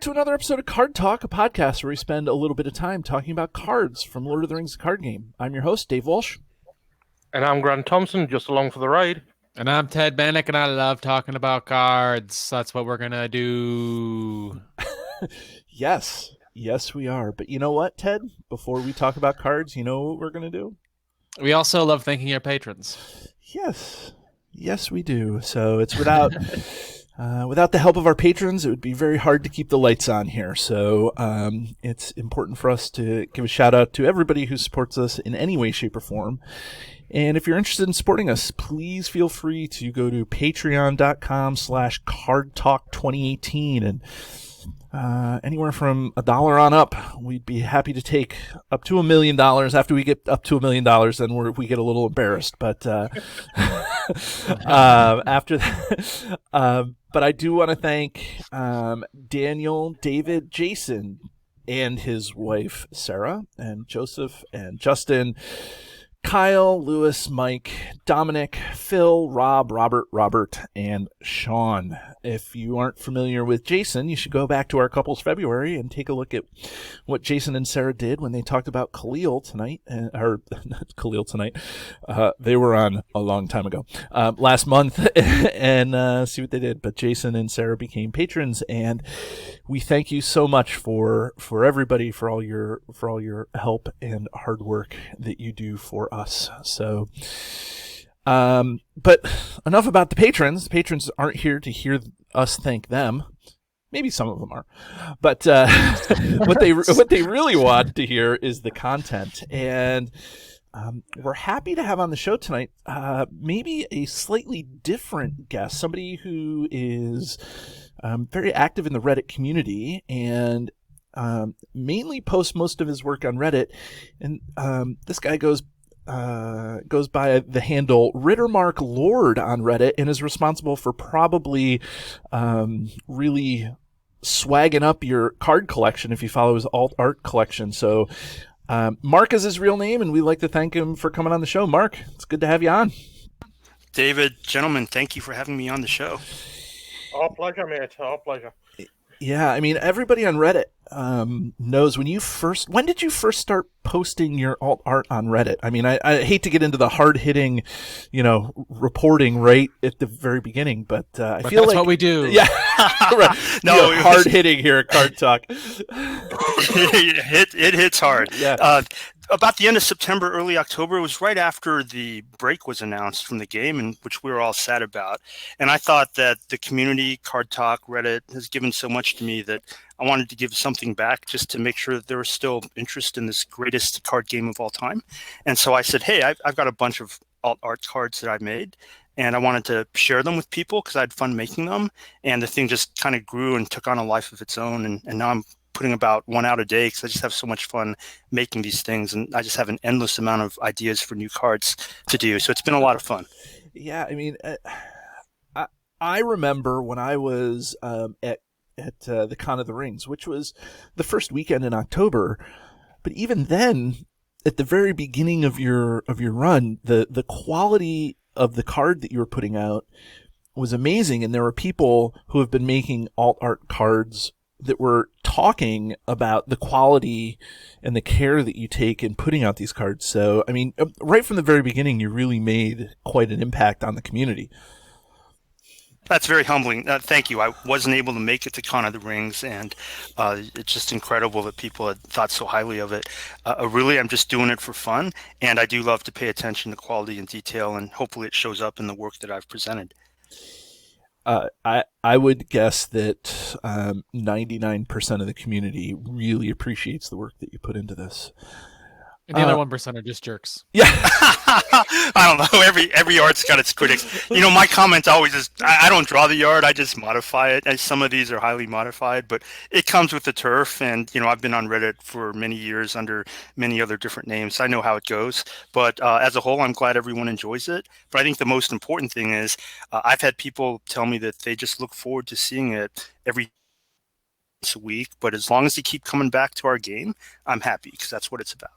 to another episode of Card Talk, a podcast where we spend a little bit of time talking about cards from Lord of the Rings, the card game. I'm your host, Dave Walsh. And I'm Grant Thompson, just along for the ride. And I'm Ted Bannock, and I love talking about cards. That's what we're going to do. Yes, we are. But you know what, Ted? Before we talk about cards, you know what we're going to do? We also love thanking our patrons. Yes, we do. So it's without the help of our patrons, it would be very hard to keep the lights on here. So it's important for us to give a shout out to everybody who supports us in any way, shape, or form. And if you're interested in supporting us, please feel free to go to patreon.com/cardtalk2018 and anywhere from $1 on up, we'd be happy to take up to $1 million. After we get up to $1 million, then we get a little embarrassed. But after that, but I do want to thank Daniel, David, Jason, and his wife Sarah, and Joseph, and Justin, Kyle, Lewis, Mike, Dominic, Phil, Rob, Robert, and Sean. If you aren't familiar with Jason, you should go back to our Couples February and take a look at what Jason and Sarah did when they talked about Khalil tonight, or not Khalil tonight. They were on a long time ago, last month, and see what they did. But Jason and Sarah became patrons, and we thank you so much for everybody for all your help and hard work that you do for us. So, but enough about the patrons. The patrons aren't here to hear us thank them. Maybe some of them are, but what they really want to hear is the content. And we're happy to have on the show tonight maybe a slightly different guest, somebody who is very active in the Reddit community and mainly posts most of his work on Reddit. And this guy goes by the handle RiddermarkLord on Reddit and is responsible for probably really swagging up your card collection if you follow his alt art collection. So Mark is his real name, and we'd like to thank him for coming on the show. Mark, it's good to have you on. David, gentlemen, thank you for having me on the show. Our pleasure, mate. Our pleasure. Yeah, I mean, everybody on Reddit knows when did you first start posting your alt art on Reddit? I mean, I hate to get into the hard hitting, reporting right at the very beginning, but I feel that's like what we do. Yeah, right. No, hard hitting here at Card Talk. It hits hard. Yeah. About the end of September, early October, it was right after the break was announced from the game, and which we were all sad about. And I thought that the community, Card Talk, Reddit, has given so much to me that I wanted to give something back just to make sure that there was still interest in this greatest card game of all time. And so I said, hey, I've got a bunch of alt art cards that I've made, and I wanted to share them with people because I had fun making them. And the thing just kind of grew and took on a life of its own. And now I'm putting about one out a day because I just have so much fun making these things, and I just have an endless amount of ideas for new cards to do. So it's been a lot of fun. Yeah, I mean, I remember when I was at the Con of the Rings, which was the first weekend in October. But even then, at the very beginning of your run, the quality of the card that you were putting out was amazing, and there were people who have been making alt art cards that were talking about the quality and the care that you take in putting out these cards. So, I mean, right from the very beginning, you really made quite an impact on the community. That's very humbling. Thank you. I wasn't able to make it to Con of the Rings, and it's just incredible that people had thought so highly of it. Really, I'm just doing it for fun, and I do love to pay attention to quality and detail, and hopefully it shows up in the work that I've presented. I would guess that 99% of the community really appreciates the work that you put into this. And the other 1% are just jerks. Yeah. I don't know. Every art's got its critics. My comment always is, I don't draw the art. I just modify it. And some of these are highly modified, but it comes with the turf. And, I've been on Reddit for many years under many other different names. I know how it goes. But as a whole, I'm glad everyone enjoys it. But I think the most important thing is I've had people tell me that they just look forward to seeing it every week. But as long as they keep coming back to our game, I'm happy because that's what it's about.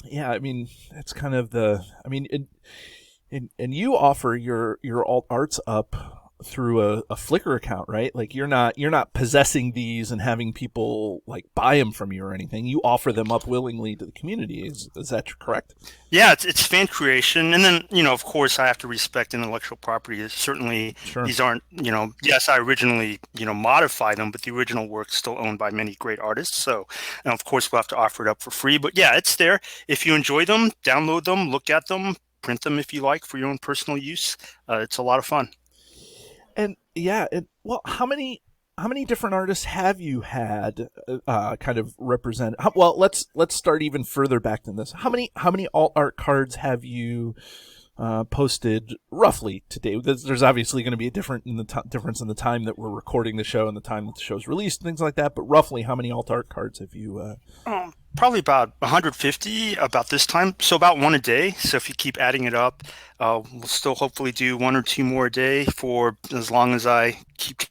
Yeah, I mean, it's kind of and you offer your alt arts up through a Flickr account, right? Like you're not possessing these and having people like buy them from you or anything. You offer them up willingly to the community. Is that correct? Yeah, it's fan creation, and then of course, I have to respect intellectual property. Certainly, Sure. these aren't yes, I originally modified them, but the original work's still owned by many great artists. So, and of course, we'll have to offer it up for free. But yeah, it's there. If you enjoy them, download them, look at them, print them if you like for your own personal use. It's a lot of fun. And yeah, well, how many different artists have you had kind of represent? Well, let's start even further back than this. How many alt art cards have you posted roughly today? There's obviously going to be a difference in the time that we're recording the show and the time that the show's released, and things like that. But roughly, how many alt art cards have you? Probably about 150 about this time. So about one a day. So if you keep adding it up, we'll still hopefully do 1 or 2 more a day for as long as I keep.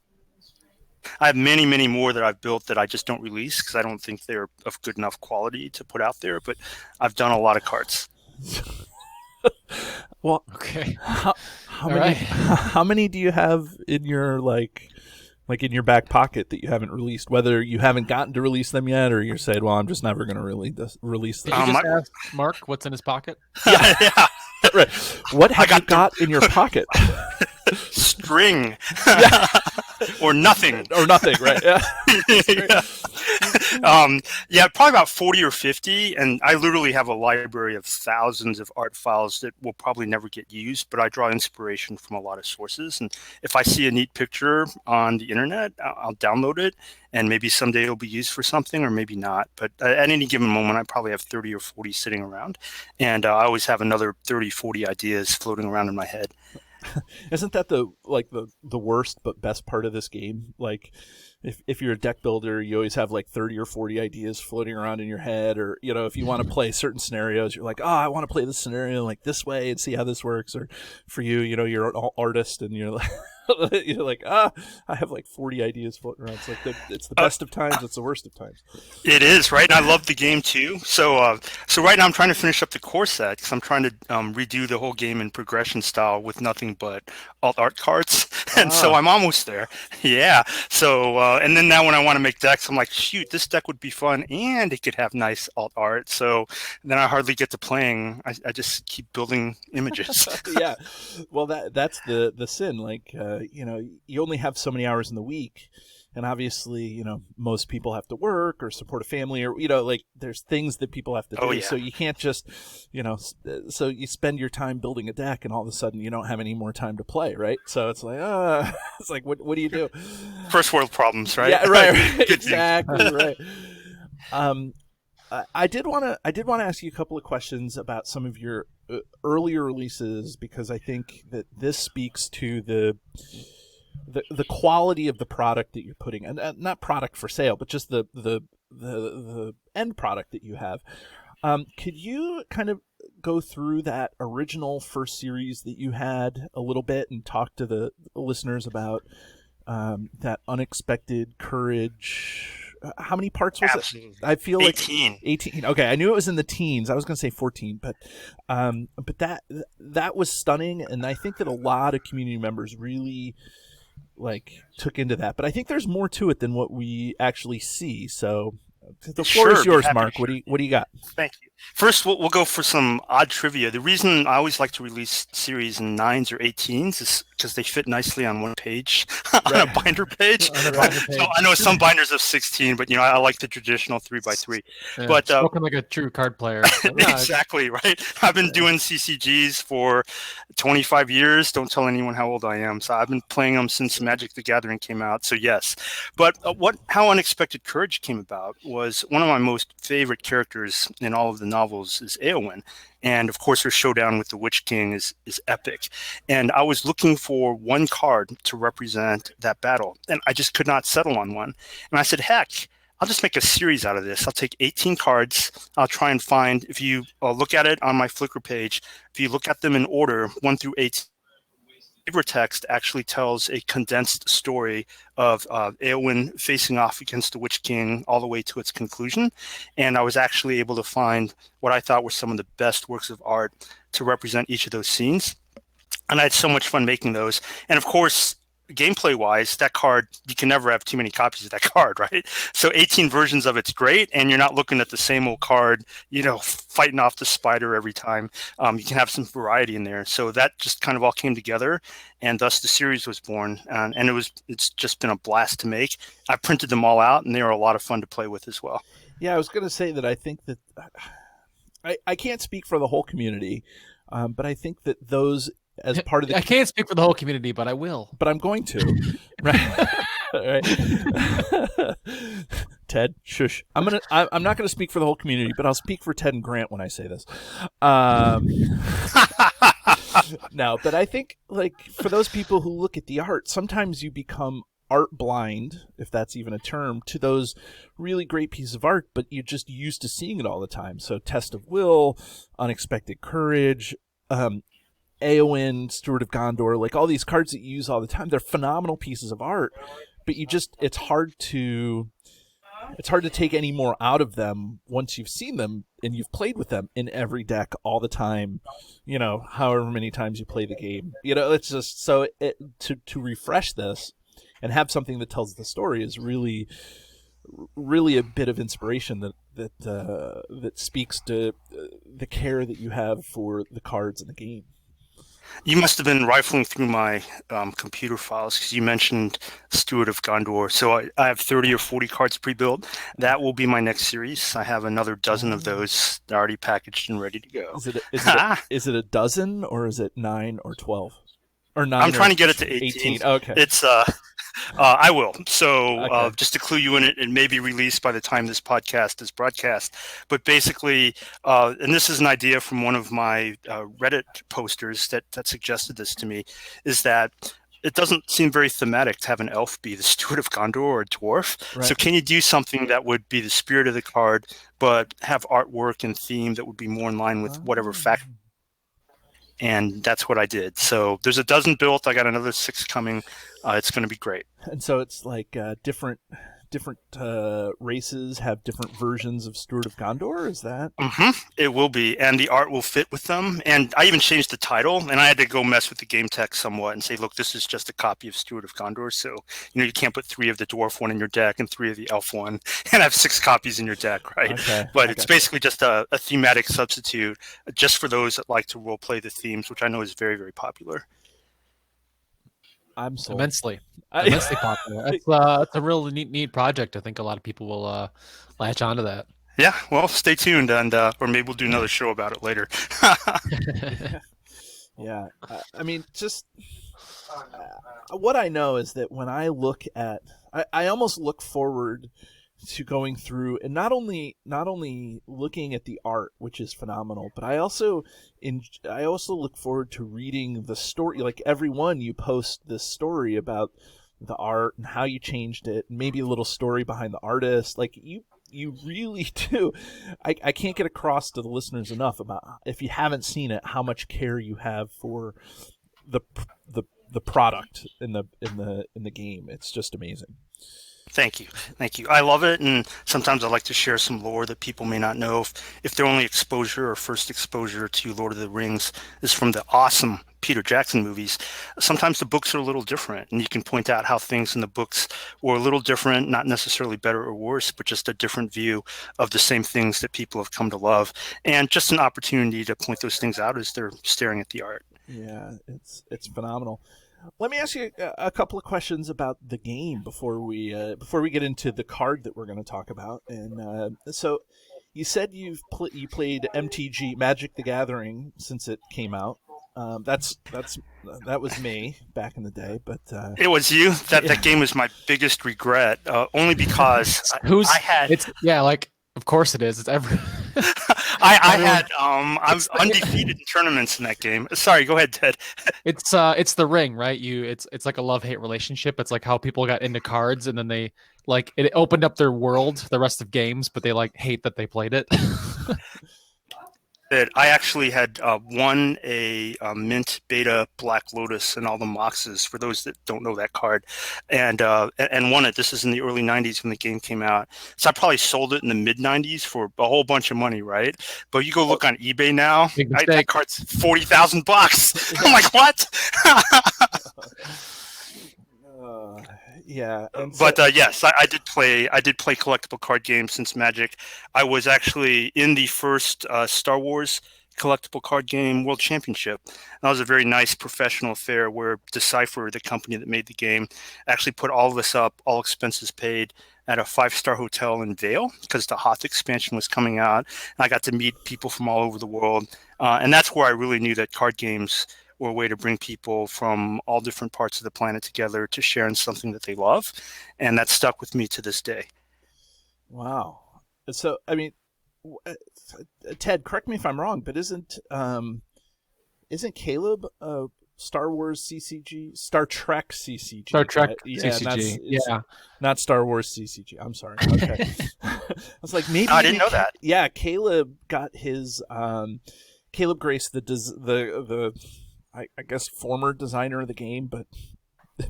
I have many, many more that I've built that I just don't release because I don't think they're of good enough quality to put out there. But I've done a lot of cards. Well, Okay. how many do you have in your like in your back pocket that you haven't released? Whether you haven't gotten to release them yet, or you're saying, "Well, I'm just never going to really release them." Did you just ask Mark what's in his pocket? Yeah. Right. What have you got in your pocket? String. Or nothing. Or nothing, right? Yeah. Yeah, probably about 40 or 50. And I literally have a library of thousands of art files that will probably never get used, but I draw inspiration from a lot of sources. And if I see a neat picture on the internet, I'll download it. And maybe someday it'll be used for something or maybe not. But at any given moment, I probably have 30 or 40 sitting around. And I always have another 30, 40 ideas floating around in my head. Isn't that the worst but best part of this game? Like, if you're a deck builder, you always have like 30 or 40 ideas floating around in your head, or if you want to play certain scenarios, you're like, oh, I want to play this scenario like this way and see how this works. Or for you, you're an artist and you're like, you're like, I have like 40 ideas floating around. It's like it's the best of times, it's the worst of times. It is, right? And I love the game too. So right now I'm trying to finish up the core set because I'm trying to redo the whole game in progression style with nothing but alt art cards. And so I'm almost there. Yeah. So and then now when I want to make decks, I'm like, shoot, this deck would be fun and it could have nice alt art. So then I hardly get to playing. I just keep building images. Yeah. Well, that's the sin. Like, you only have so many hours in the week. And obviously, most people have to work or support a family or, like there's things that people have to do. Oh, yeah. So you can't just, so you spend your time building a deck and all of a sudden you don't have any more time to play, right? So it's like, it's like, what do you do? First world problems, right? Yeah, right. Good Exactly, right. I did want to ask you a couple of questions about some of your earlier releases because I think that this speaks to the quality of the product that you're putting, and not product for sale, but just the end product that you have. Could you kind of go through that original first series that you had a little bit and talk to the listeners about that Unexpected Courage? How many parts was Absolutely. it? I feel 18. like 18. Okay, I knew it was in the teens. I was going to say 14, but that was stunning, and I think that a lot of community members really took into that. But I think there's more to it than what we actually see. So the floor is yours, Mark. What do you got? Thank you. First, we'll go for some odd trivia. The reason I always like to release series in 9s or 18s is because they fit nicely on one page, on a binder page. On a binder page. So I know some binders have 16, but I like the traditional 3x3. Yeah, But spoken like a true card player. exactly, right? I've been doing CCGs for 25 years. Don't tell anyone how old I am. So I've been playing them since Magic the Gathering came out. So yes. But how Unexpected Courage came about was one of my most favorite characters in all of the novels is Éowyn. And of course, her showdown with the Witch King is epic. And I was looking for one card to represent that battle. And I just could not settle on one. And I said, heck, I'll just make a series out of this. I'll take 18 cards. I'll try and find, if you look at it on my Flickr page, if you look at them in order, 1 through 18, flavor text actually tells a condensed story of Éowyn facing off against the Witch King all the way to its conclusion. And I was actually able to find what I thought were some of the best works of art to represent each of those scenes. And I had so much fun making those. And of course, gameplay wise, that card, you can never have too many copies of that card, right? So 18 versions of it's great, and you're not looking at the same old card, fighting off the spider every time. You can have some variety in there. So that just kind of all came together, and thus the series was born. And it's just been a blast to make. I printed them all out, and they are a lot of fun to play with as well. Yeah, I was going to say that I think that I can't speak for the whole community, but I think that those as part of the I can't speak for the whole community, but I will. but I'm going to. Right. Right. Ted, shush. I'm not gonna speak for the whole community, but I'll speak for Ted and Grant when I say this. No, but I think like for those people who look at the art, sometimes you become art blind, if that's even a term, to those really great pieces of art, but you're just used to seeing it all the time. So Test of Will, Unexpected Courage, Eowyn, Steward of Gondor, like all these cards that you use all the time, they're phenomenal pieces of art, but it's hard to take any more out of them once you've seen them and you've played with them in every deck all the time, however many times you play the game. It's just so to refresh this and have something that tells the story is really, really a bit of inspiration that speaks to the care that you have for the cards in the game. You must have been rifling through my computer files because you mentioned Steward of Gondor. So I have 30 or 40 cards pre-built. That will be my next series. I have another dozen of those already packaged and ready to go. Is it a dozen or is it 9 or 12? Or 9 I'm trying to get it to 18. Okay. It's I will. So Okay. just to clue you in, it may be released by the time this podcast is broadcast. But basically, and this is an idea from one of my Reddit posters that suggested this to me, is that it doesn't seem very thematic to have an elf be the Steward of Gondor or a dwarf. Right. So can you do something that would be the spirit of the card, but have artwork and theme that would be more in line with whatever fact? And that's what I did. So there's a dozen built. I got another 6 coming. It's going to be great. And so it's like different races have different versions of Steward of Gondor. Is that? It will be, and the art will fit with them. And I even changed the title, and I had to go mess with the game text somewhat and say, look, this is just a copy of Steward of Gondor. So you can't put 3 of the dwarf one in your deck and 3 of the elf one, and have 6 copies in your deck, right? Okay. But it's basically just a thematic substitute, just for those that like to role play the themes, which I know is very, very popular. I'm sold. Immensely popular. It's a really neat project. I think a lot of people will latch onto that. Yeah, well, stay tuned, and or maybe we'll do another show about it later. Yeah, I mean, just what I know is that when I look at, I almost look forward to going through and not only looking at the art, which is phenomenal, but I also look forward to reading the story. Like every one, you post this story about the art and how you changed it, and maybe a little story behind the artist. Like you really do. I can't get across to the listeners enough about, if you haven't seen it, how much care you have for the product in the game. It's just amazing. Thank you. I love it, and sometimes I like to share some lore that people may not know. If their only exposure or first exposure to Lord of the Rings is from the awesome Peter Jackson movies, sometimes the books are a little different, and you can point out how things in the books were a little different, not necessarily better or worse, but just a different view of the same things that people have come to love, and just an opportunity to point those things out as they're staring at the art. Yeah, it's phenomenal. Let me ask you a couple of questions about the game before we get into the card that we're going to talk about. And so, you said you played MTG Magic the Gathering since it came out. That was me back in the day, but it was you. That game was my biggest regret, only because of course it is. It's every. I was undefeated in tournaments in that game. Sorry, go ahead, Ted. It's the ring, right? It's like a love-hate relationship. It's like how people got into cards and then they it opened up their world, the rest of games, but they hate that they played it. I actually had won a mint beta Black Lotus and all the moxes, for those that don't know that card, and won it. This is in the early 90s when the game came out. So I probably sold it in the mid 90s for a whole bunch of money, right? But you go look on eBay now, that card's $40,000. I'm like, what? Yeah, and But yes, I did play. I did play collectible card games since Magic. I was actually in the first Star Wars collectible card game World Championship. That was a very nice professional affair where Decipher, the company that made the game, actually put all of this up, all expenses paid, at a 5-star hotel in Vail because the Hoth expansion was coming out. And I got to meet people from all over the world, and that's where I really knew that card games or a way to bring people from all different parts of the planet together to share in something that they love. And that stuck with me to this day. wow. So, I mean, Ted, correct me if I'm wrong, but isn't Caleb a Star Wars CCG, Star Trek CCG? Star Trek Yeah, CCG. it's Yeah. not Star Wars CCG. I'm sorry. Okay, I was like, maybe I didn't know that. Yeah, Caleb got his Caleb Grace, the I guess former designer of the game, but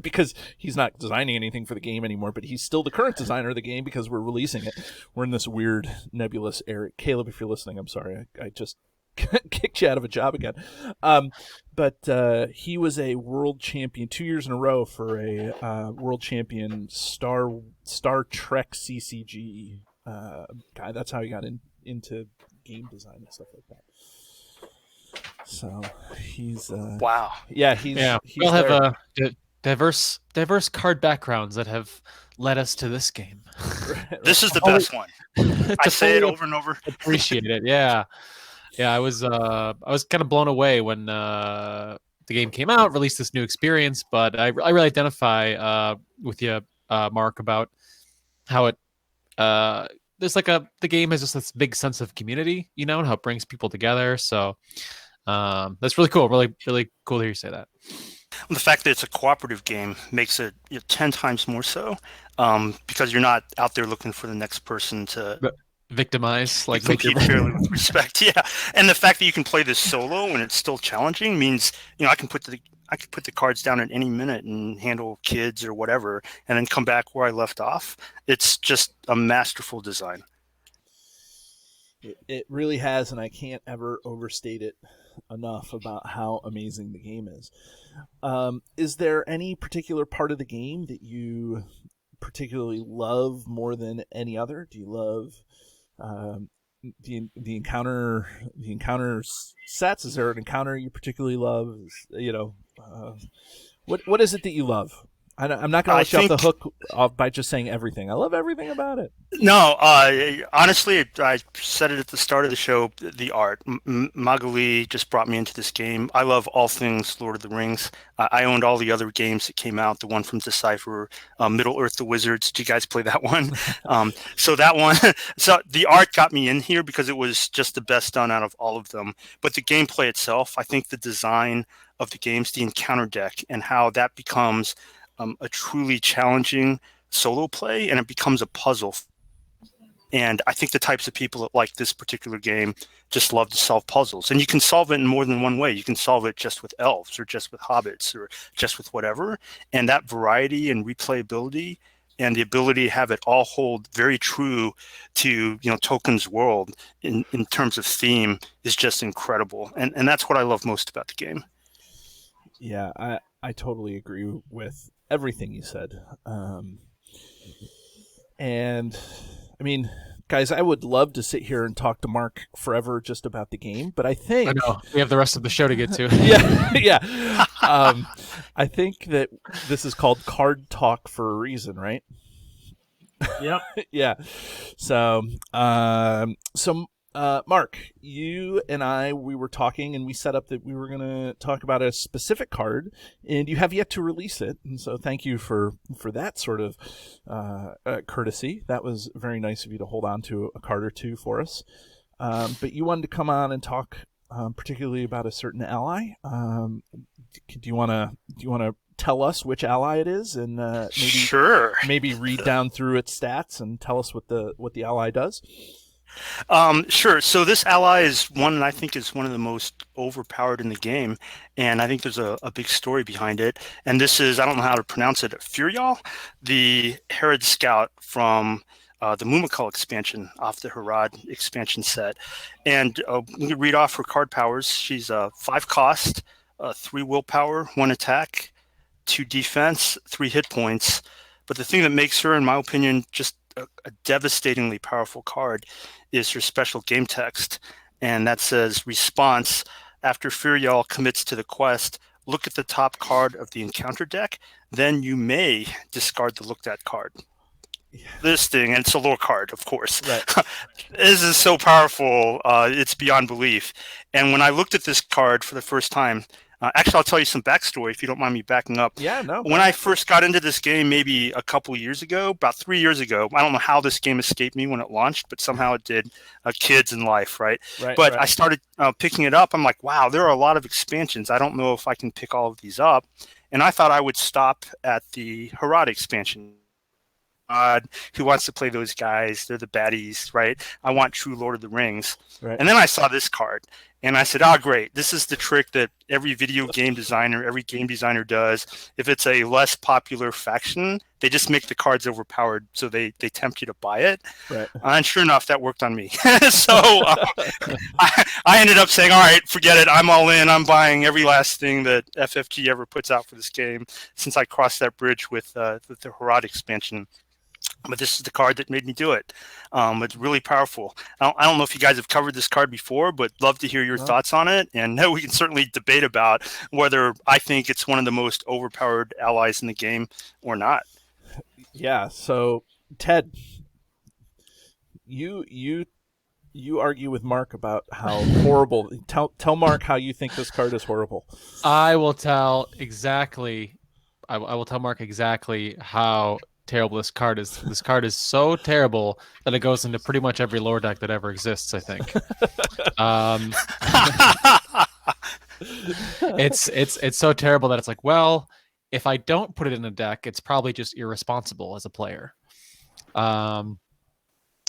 because he's not designing anything for the game anymore, but he's still the current designer of the game because we're releasing it. We're in this weird nebulous area. Caleb, if you're listening, I'm sorry. I just kicked you out of a job again. But he was a world champion 2 years in a row for a world champion Star Trek CCG guy. That's how he got into game design and stuff like that. So he's Wow. yeah, he's We all have there. diverse card backgrounds that have led us to this game. This is the best one. I say it over and over. Appreciate it. Yeah. I was kind of blown away when the game came out, released this new experience. But I really identify with you, Mark, about how it there's like the game has just this big sense of community, and how it brings people together. So that's really cool. Really, really cool to hear you say that. The fact that it's a cooperative game makes it 10 times more so, because you're not out there looking for the next person to victimize, like compete fairly with respect. Yeah, and the fact that you can play this solo and it's still challenging means I can put the cards down at any minute and handle kids or whatever, and then come back where I left off. It's just a masterful design. It really has, and I can't ever overstate it enough about how amazing the game is. Is there any particular part of the game that you particularly love more than any other? Do you love the encounter sets? Is there an encounter you particularly love? What is it that you love? I'm not going to let you off the hook by just saying everything. I love everything about it. No, honestly, I said it at the start of the show, the art. Magali just brought me into this game. I love all things Lord of the Rings. I owned all the other games that came out, the one from Decipher, Middle-earth: The Wizards. Did you guys play that one? So that one. So the art got me in here because it was just the best done out of all of them. But the gameplay itself, I think the design of the games, the encounter deck, and how that becomes a truly challenging solo play, and it becomes a puzzle. And I think the types of people that like this particular game just love to solve puzzles. And you can solve it in more than one way. You can solve it just with elves or just with hobbits or just with whatever. And that variety and replayability and the ability to have it all hold very true to Tolkien's world in terms of theme is just incredible. And that's what I love most about the game. Yeah, I totally agree with everything you said. And I mean, guys, I would love to sit here and talk to Mark forever just about the game, but I think I know we have the rest of the show to get to. yeah. I think that this is called Card Talk for a reason, right? Yep. Yeah. So, Mark, you and I, we were talking and we set up that we were going to talk about a specific card, and you have yet to release it. And so thank you for that sort of courtesy. That was very nice of you to hold on to a card or two for us. But you wanted to come on and talk particularly about a certain ally. Do you want to tell us which ally it is, and maybe read down through its stats and tell us what the ally does? Sure. So this ally is one that I think is one of the most overpowered in the game, and I think there's a big story behind it. And this is, I don't know how to pronounce it, Furial, the Herod Scout from the Mumakul expansion off the Harad expansion set. And we can read off her card powers. She's 5 cost, 3 willpower, 1 attack, 2 defense, 3 hit points. But the thing that makes her, in my opinion, just a devastatingly powerful card is her special game text. And that says, response, after Furial commits to the quest, look at the top card of the encounter deck, then you may discard the looked at card. This thing, and it's a lore card, of course. Right. This is so powerful, it's beyond belief. And when I looked at this card for the first time, actually, I'll tell you some backstory if you don't mind me backing up. Yeah, no. When I first got into this game, maybe a couple years ago, about 3 years ago, I don't know how this game escaped me when it launched, but somehow it did. Kids in life, right? But I started picking it up. I'm like, wow, there are a lot of expansions. I don't know if I can pick all of these up. And I thought I would stop at the Harada expansion. Who wants to play those guys? They're the baddies, right? I want true Lord of the Rings. Right. And then I saw this card, and I said, great. This is the trick that every video game designer, every game designer does. If it's a less popular faction, they just make the cards overpowered, so they tempt you to buy it. Right. And sure enough, that worked on me. So I ended up saying, all right, forget it. I'm all in. I'm buying every last thing that FFG ever puts out for this game since I crossed that bridge with the Harada expansion. But this is the card that made me do it. It's really powerful. I don't know if you guys have covered this card before, but love to hear your thoughts on it. And we can certainly debate about whether I think it's one of the most overpowered allies in the game or not. Yeah. So, Ted, you argue with Mark about how horrible. Tell Mark how you think this card is horrible. I will tell exactly. I will tell Mark exactly how terrible this card is. This card is so terrible that it goes into pretty much every lore deck that ever exists, I think. It's so terrible that it's like, well, if I don't put it in a deck, it's probably just irresponsible as a player.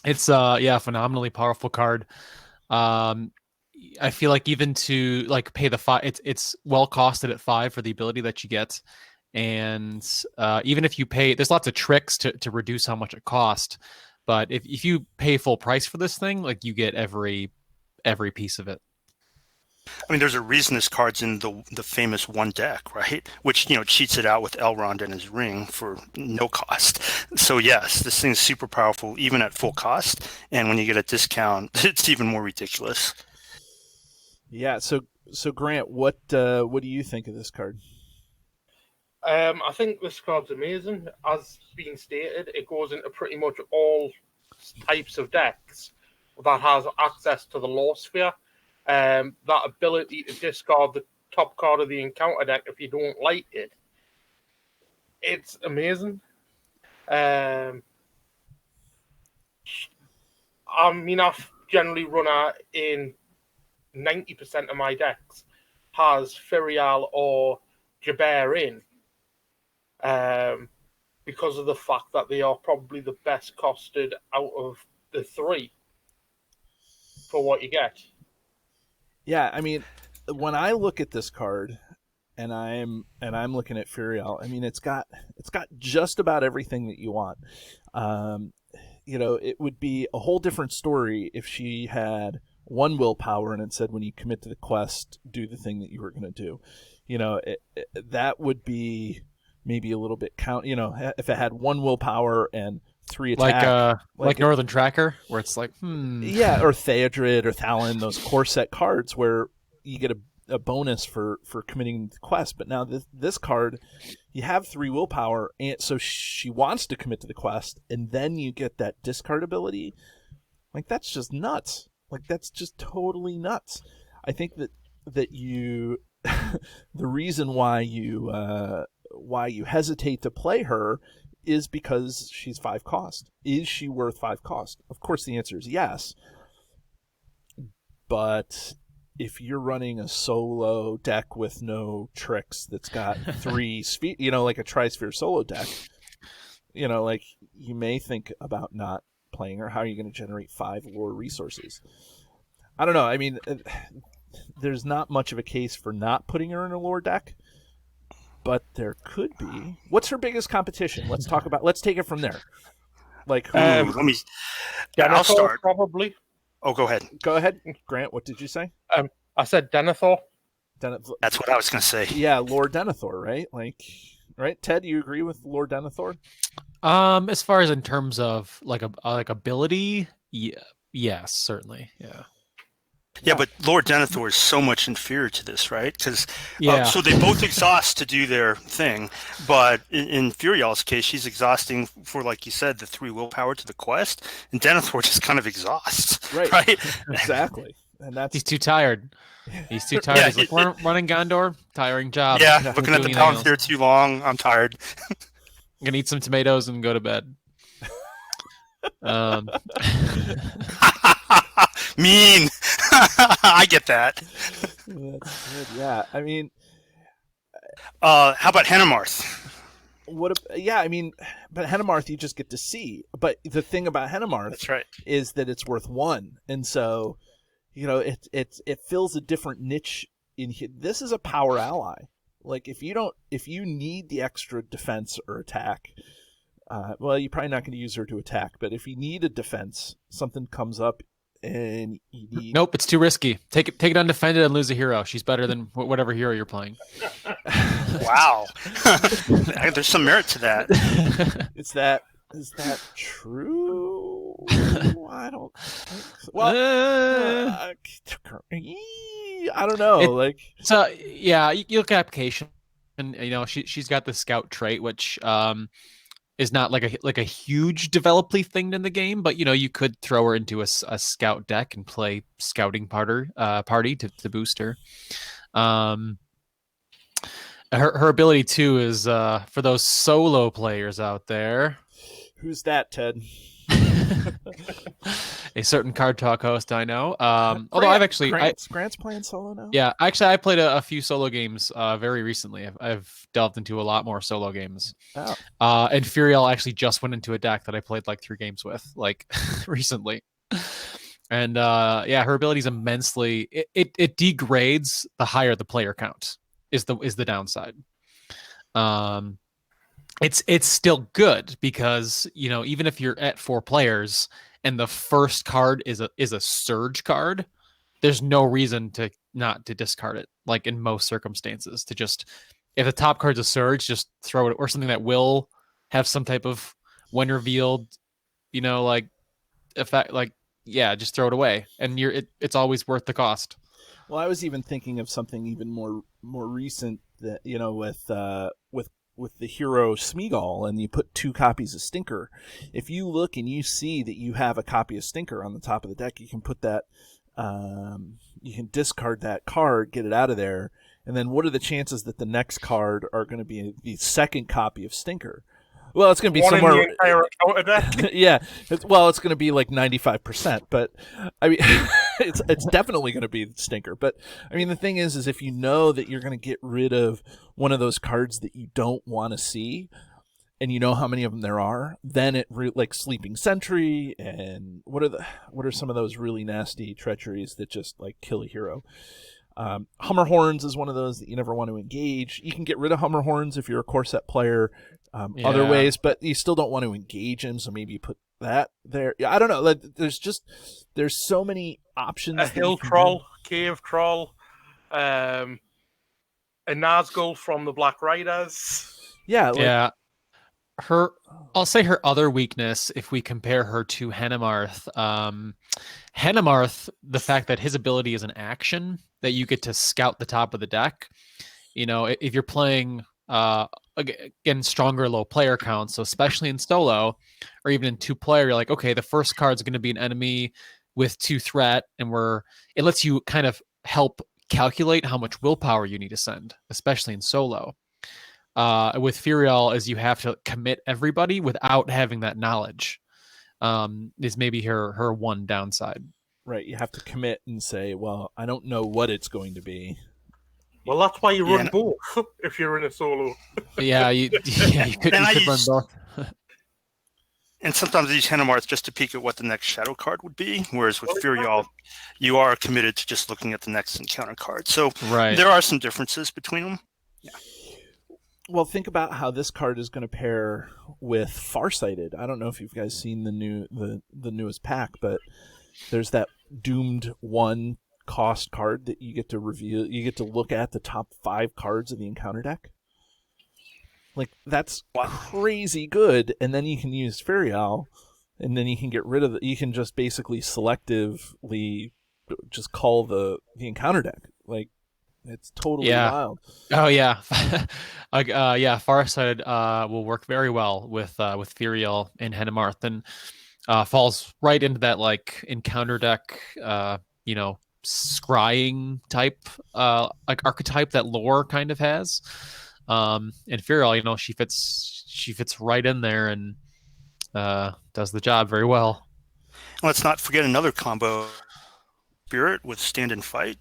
It's a phenomenally powerful card. I feel like even to like pay the 5, it's well costed at 5 for the ability that you get. And even if you pay, there's lots of tricks to reduce how much it costs. But if you pay full price for this thing, like you get every piece of it. I mean, there's a reason this card's in the famous one deck, right? Which, cheats it out with Elrond and his ring for no cost. So yes, this thing's super powerful even at full cost. And when you get a discount, it's even more ridiculous. Yeah. So Grant, what do you think of this card? I think this card's amazing. As being stated, it goes into pretty much all types of decks that has access to the lore sphere. That ability to discard the top card of the encounter deck if you don't like it. It's amazing. I mean, I've generally run out in 90% of my decks has Firial or Jabber in. Because of the fact that they are probably the best costed out of the 3 for what you get. Yeah, I mean, when I look at this card, and I'm looking at Furiel, I mean, it's got just about everything that you want. It would be a whole different story if she had 1 willpower and it said when you commit to the quest, do the thing that you were going to do. That would be maybe a little bit if it had 1 willpower and 3 attack. Like Northern Tracker, where it's like, Yeah, or Theodred or Thalon, those core set cards where you get a bonus for committing the quest. But now this card, you have 3 willpower, and so she wants to commit to the quest, and then you get that discard ability. Like, that's just nuts. Like, that's just totally nuts. I think that you the reason why you hesitate to play her is because she's 5 cost. Is she worth 5 cost? Of course the answer is yes. But if you're running a solo deck with no tricks that's got 3 sphere, like a tri-sphere solo deck, like you may think about not playing her. How are you going to generate 5 lore resources? I don't know. I mean, there's not much of a case for not putting her in a lore deck, but there could be. What's her biggest competition? Let's take it from there. Like who? I'll start. Probably. Oh, go ahead. Go ahead, Grant. What did you say? I said Denethor. That's what I was going to say. Yeah, Lord Denethor, right? Like, right? Ted, do you agree with Lord Denethor? As far as in terms of like ability, yeah, yes, certainly, yeah. Yeah, but Lord Denethor is so much inferior to this, right? Because Yeah. so they both exhaust to do their thing, but in Furial's case, she's exhausting for, like you said, the 3 willpower to the quest, and Denethor just kind of exhausts, right? Exactly. And that's He's too tired. He's too tired. Yeah, He's like, running Gondor, tiring job. Yeah, Can't looking do at the anything pounds else. there too long. I'm tired. I'm gonna eat some tomatoes and go to bed. Mean. I get that. that's good. Yeah, I mean, How about Hanemarth? I mean, but Hanemarth you just get to see. But the thing about Hanemarth That's right. is that it's worth 1, and so it fills a different niche in here. This is a power ally. Like if you need the extra defense or attack, well, you're probably not going to use her to attack. But if you need a defense, something comes up. And you need... Nope, it's too risky. Take it undefended and lose a hero. She's better than whatever hero you're playing. Wow. There's some merit to that. Is that true? I don't think so. Well, I don't know. So yeah, you look at application, and she's got the scout trait, which is not like a huge developly thing in the game, but you could throw her into a scout deck and play scouting party to boost her. Her ability too is for those solo players out there. Who's that, Ted? A certain Card Talk host I know. Although I've actually Grant's playing solo now. Yeah, actually I played a few solo games very recently. I've delved into a lot more solo games. Oh. And Furiel actually just went into a deck that I played like 3 games with, like recently. And her ability is immensely. It degrades the higher the player count is the downside. It's still good because even if you're at 4 players and the first card is a surge card, there's no reason to not to discard it. Like in most circumstances, to just if the top card's a surge, just throw it, or something that will have some type of when revealed, like effect. Like just throw it away, and it's always worth the cost. Well, I was even thinking of something even more recent that with the hero Smeagol, and you put 2 copies of Stinker. If you look and you see that you have a copy of Stinker on the top of the deck, you can put that. You can discard that card, get it out of there, and then what are the chances that the next card are going to be the second copy of Stinker? Well, it's going to be somewhere. In the entire encounter deck. Yeah, it's going to be like 95%, but I mean, it's definitely going to be Stinker. But I mean, the thing is if you know that you're going to get rid of one of those cards that you don't want to see, and you know how many of them there are, then like Sleeping Sentry, and what are some of those really nasty treacheries that just like kill a hero? Hummer Horns is one of those that you never want to engage. You can get rid of Hummer Horns if you're a core set player. Other ways, but you still don't want to engage him, so maybe you put that there. Yeah, I don't know. There's so many options. A hill troll, cave troll, a Nazgul from the Black Riders. Yeah. I'll say her other weakness, if we compare her to Hanemarth, the fact that his ability is an action that you get to scout the top of the deck. If you're playing again stronger low player counts, so especially in solo or even in 2-player, you're like, okay, the first card's going to be an enemy with 2 threat, and it lets you kind of help calculate how much willpower you need to send, especially in solo. With Furiel, is you have to commit everybody without having that knowledge. Is maybe her one downside. Right, you have to commit and say, well, I don't know what it's going to be. Well, that's why you run both if you're in a solo. You could run both. And sometimes I use Hanemarth just to peek at what the next shadow card would be, whereas with Furiel, you are committed to just looking at the next encounter card. So there are some differences between them. Yeah. Well, think about how this card is going to pair with Farsighted. I don't know if you guys seen the newest pack, but there's that Doomed 1 cost card that you get to reveal. You get to look at the top 5 cards of the encounter deck. Like, that's Wow. crazy good. And then you can use Furial, and then you can get rid of you can just basically selectively just call the encounter deck. Like, it's totally Yeah. wild. Oh yeah, yeah. Farsighted will work very well with Furiel and Henemarth, and falls right into that like encounter deck, scrying type, like archetype that lore kind of has. And Furiel, she fits right in there and does the job very well. Let's not forget another combo. Spirit with Stand and Fight.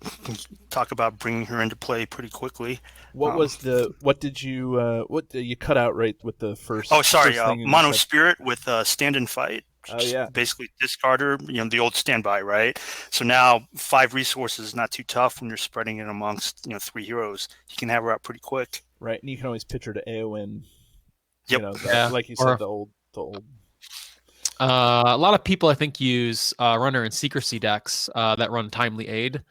Talk about bringing her into play pretty quickly. What did you cut out right with the first? Oh, sorry. first thing you Mono said? Spirit with Stand and Fight. Oh, yeah. Basically discard her, the old standby, right? So now 5 resources is not too tough when you're spreading it amongst 3 heroes. You can have her out pretty quick. Right, and you can always pitch her to AoN. Yep. Yeah. Like you said, the old. A lot of people, I think, use runner and secrecy decks that run timely aid,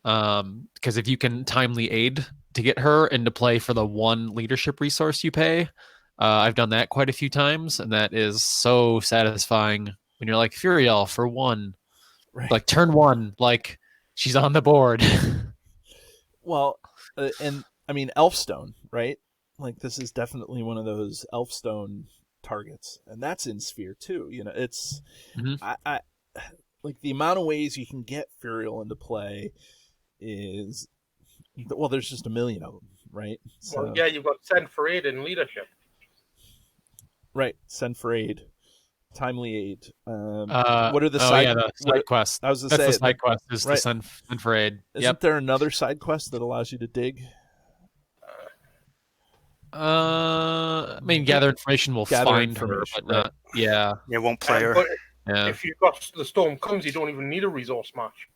because if you can timely aid to get her into play for the 1 leadership resource you pay, I've done that quite a few times, and that is so satisfying when you're like Furiel for 1, Right. like turn 1, like she's on the board. Well, and I mean Elfstone, right? Like, this is definitely one of those Elfstone targets, and that's in Sphere too. It's I like the amount of ways you can get Furiel into play is, well, there's just a million of them, right? So, Well, yeah, you've got Send for Aid and Leadership. right, Send for Aid, Timely Aid. What are the the side quests? I was gonna That's say the side quest is right. the send for aid. Isn't there another side quest that allows you to dig? I mean, gather information will Gather find information, her, but not. Yeah. It won't play her. But Yeah. if you've got the Storm Comes, you don't even need a resource match.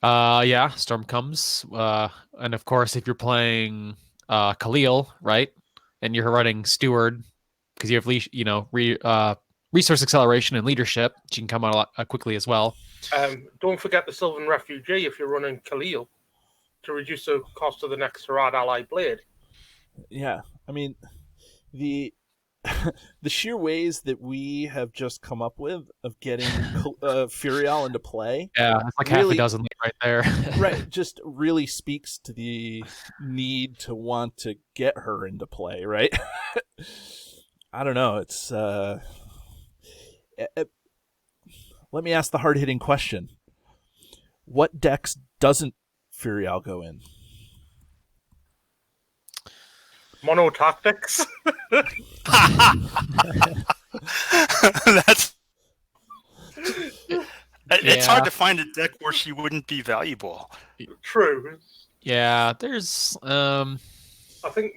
Yeah. Storm comes, and of course, if you're playing Khalil, right, and you're running Steward, because you have resource acceleration and leadership, she can come out a lot quickly as well. Don't forget the Sylvan Refugee if you're running Khalil to reduce the cost of the next Harad Ally Blade. Yeah, I mean, the the sheer ways that we have just come up with of getting Furiel into play, Yeah, it's like half a dozen right there. right, just really speaks to the need to want to get her into play, right? I don't know. It's let me ask the hard-hitting question: what decks doesn't Furiel go in? Mono Tactics. That's. It's hard to find a deck where she wouldn't be valuable. True. Yeah, there's I think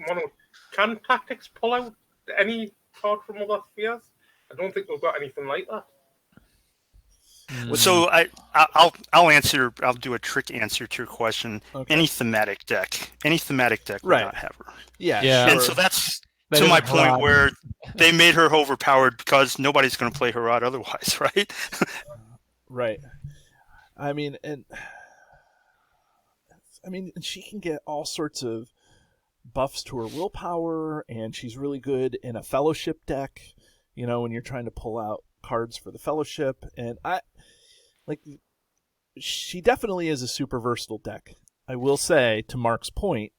can Tactics pull out any card from other spheres? I don't think we've got anything like that. So I'll answer. I'll do a trick answer to your question. Okay. Any thematic deck would Right. not have her. Yeah, Yeah. sure. And so that's That to my isn't point Harad. where they made her overpowered because nobody's going to play Harad otherwise, right? Right. I mean, and she can get all sorts of buffs to her willpower, and she's really good in a fellowship deck, when you're trying to pull out cards for the fellowship. And she definitely is a super versatile deck. I will say, to Mark's point,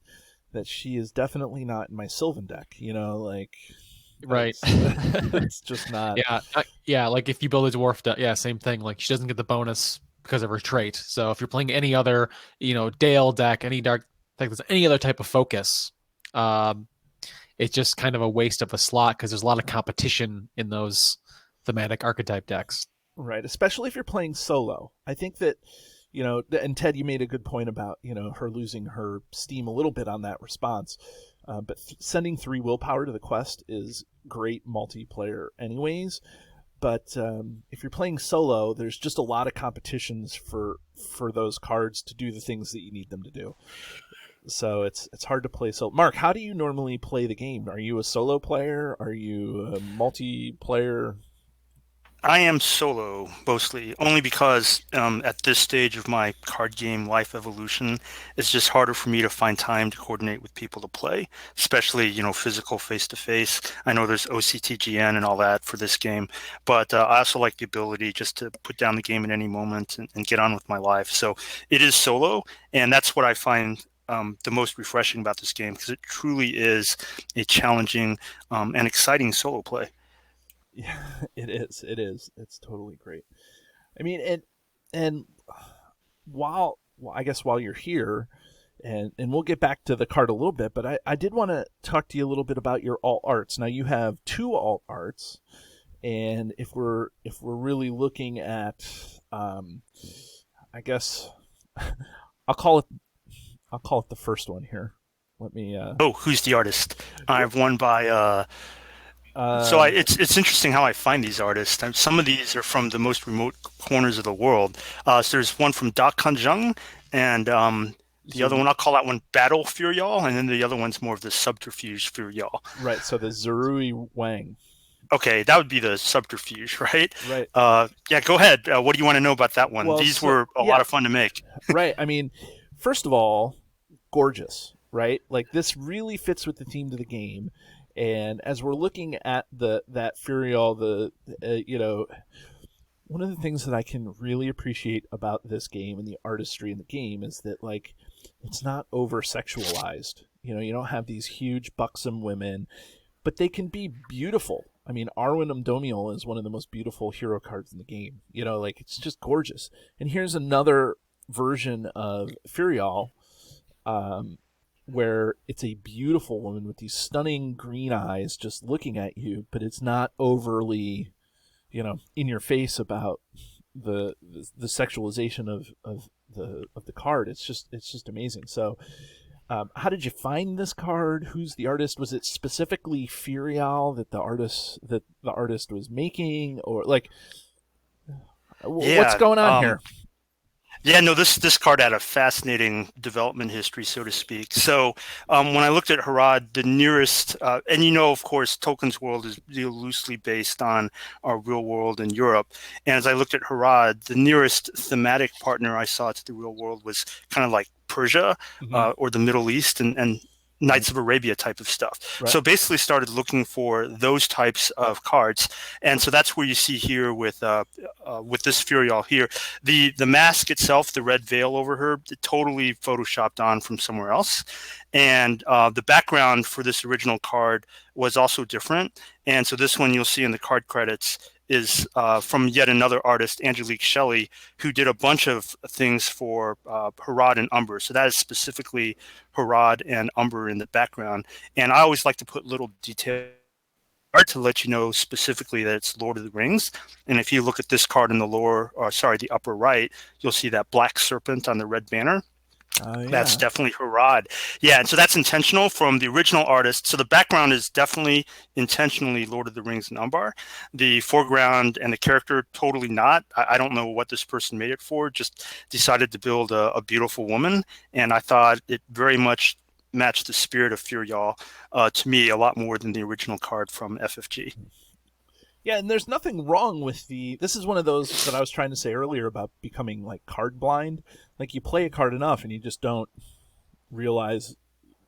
that she is definitely not in my Sylvan deck, right. It's just not. Yeah, like if you build a dwarf deck, same thing. Like she doesn't get the bonus because of her trait. So if you're playing any other, Dale deck, any dark deck, there's any other type of focus, it's just kind of a waste of a slot because there's a lot of competition in those thematic archetype decks. Right, especially if you're playing solo. I think that, and Ted, you made a good point about, her losing her steam a little bit on that response. But sending 3 willpower to the quest is great multiplayer anyways. But if you're playing solo, there's just a lot of competitions for those cards to do the things that you need them to do. So it's hard to play solo. Mark, how do you normally play the game? Are you a solo player? Are you a multiplayer? I am solo mostly, only because at this stage of my card game life evolution, it's just harder for me to find time to coordinate with people to play, especially, physical face to face. I know there's OCTGN and all that for this game, but I also like the ability just to put down the game at any moment and get on with my life. So it is solo, and that's what I find the most refreshing about this game because it truly is a challenging and exciting solo play. Yeah, it is. It is. It's totally great. I mean, and well, I guess while you're here, and we'll get back to the card a little bit, but I did want to talk to you a little bit about your alt arts. Now you have two alt arts, and if we're really looking at, I guess I'll call it I'll call it the first one here. Let me. Oh, who's the artist? I have one by. It's interesting how I find these artists. Some of these are from the most remote corners of the world. So there's one from Da Kanjung, and the other one I'll call that one Battle Furial, and then the other one's more of the Subterfuge Furial. Right. So the Zerui Wang. Okay, that would be the Subterfuge, right? Right. Yeah, go ahead. What do you want to know about that one? Well, These were a lot of fun to make. Right. I mean, first of all, gorgeous, right? Like this really fits with the theme of the game. And as we're looking at that Furial, one of the things that I can really appreciate about this game and the artistry in the game is that like it's not over sexualized. You don't have these huge buxom women, but they can be beautiful. I mean, Arwen Umdomiel is one of the most beautiful hero cards in the game. Like it's just gorgeous. And here's another version of Furial, where it's a beautiful woman with these stunning green eyes just looking at you, but it's not overly, in your face about the sexualization of the card. It's just amazing. So, how did you find this card? Who's the artist? Was it specifically Furial that the artist was making, or like, what's going on here? Yeah, no, this card had a fascinating development history, so to speak. So when I looked at Harad, the nearest, and of course, Tolkien's world is loosely based on our real world in Europe. And as I looked at Harad, the nearest thematic partner I saw to the real world was kind of like Persia or the Middle East and Knights of Arabia type of stuff. Right. So basically started looking for those types of cards. And so that's where you see here with this Furial here. The mask itself, the red veil over her, totally photoshopped on from somewhere else. And the background for this original card was also different. And so this one you'll see in the card credits is from yet another artist, Angelique Shelley, who did a bunch of things for Harad and Umber. So that is specifically Harad and Umber in the background. And I always like to put little detail to let you know specifically that it's Lord of the Rings. And if you look at this card in the upper right, you'll see that black serpent on the red banner. Oh, yeah. That's definitely Harad. Yeah, and so that's intentional from the original artist. So the background is definitely intentionally Lord of the Rings and Umbar. The foreground and the character, totally not. I don't know what this person made it for, just decided to build a beautiful woman. And I thought it very much matched the spirit of Furial to me a lot more than the original card from FFG. Yeah, and there's nothing wrong with this is one of those that I was trying to say earlier about becoming like card blind. Like you play a card enough and you just don't realize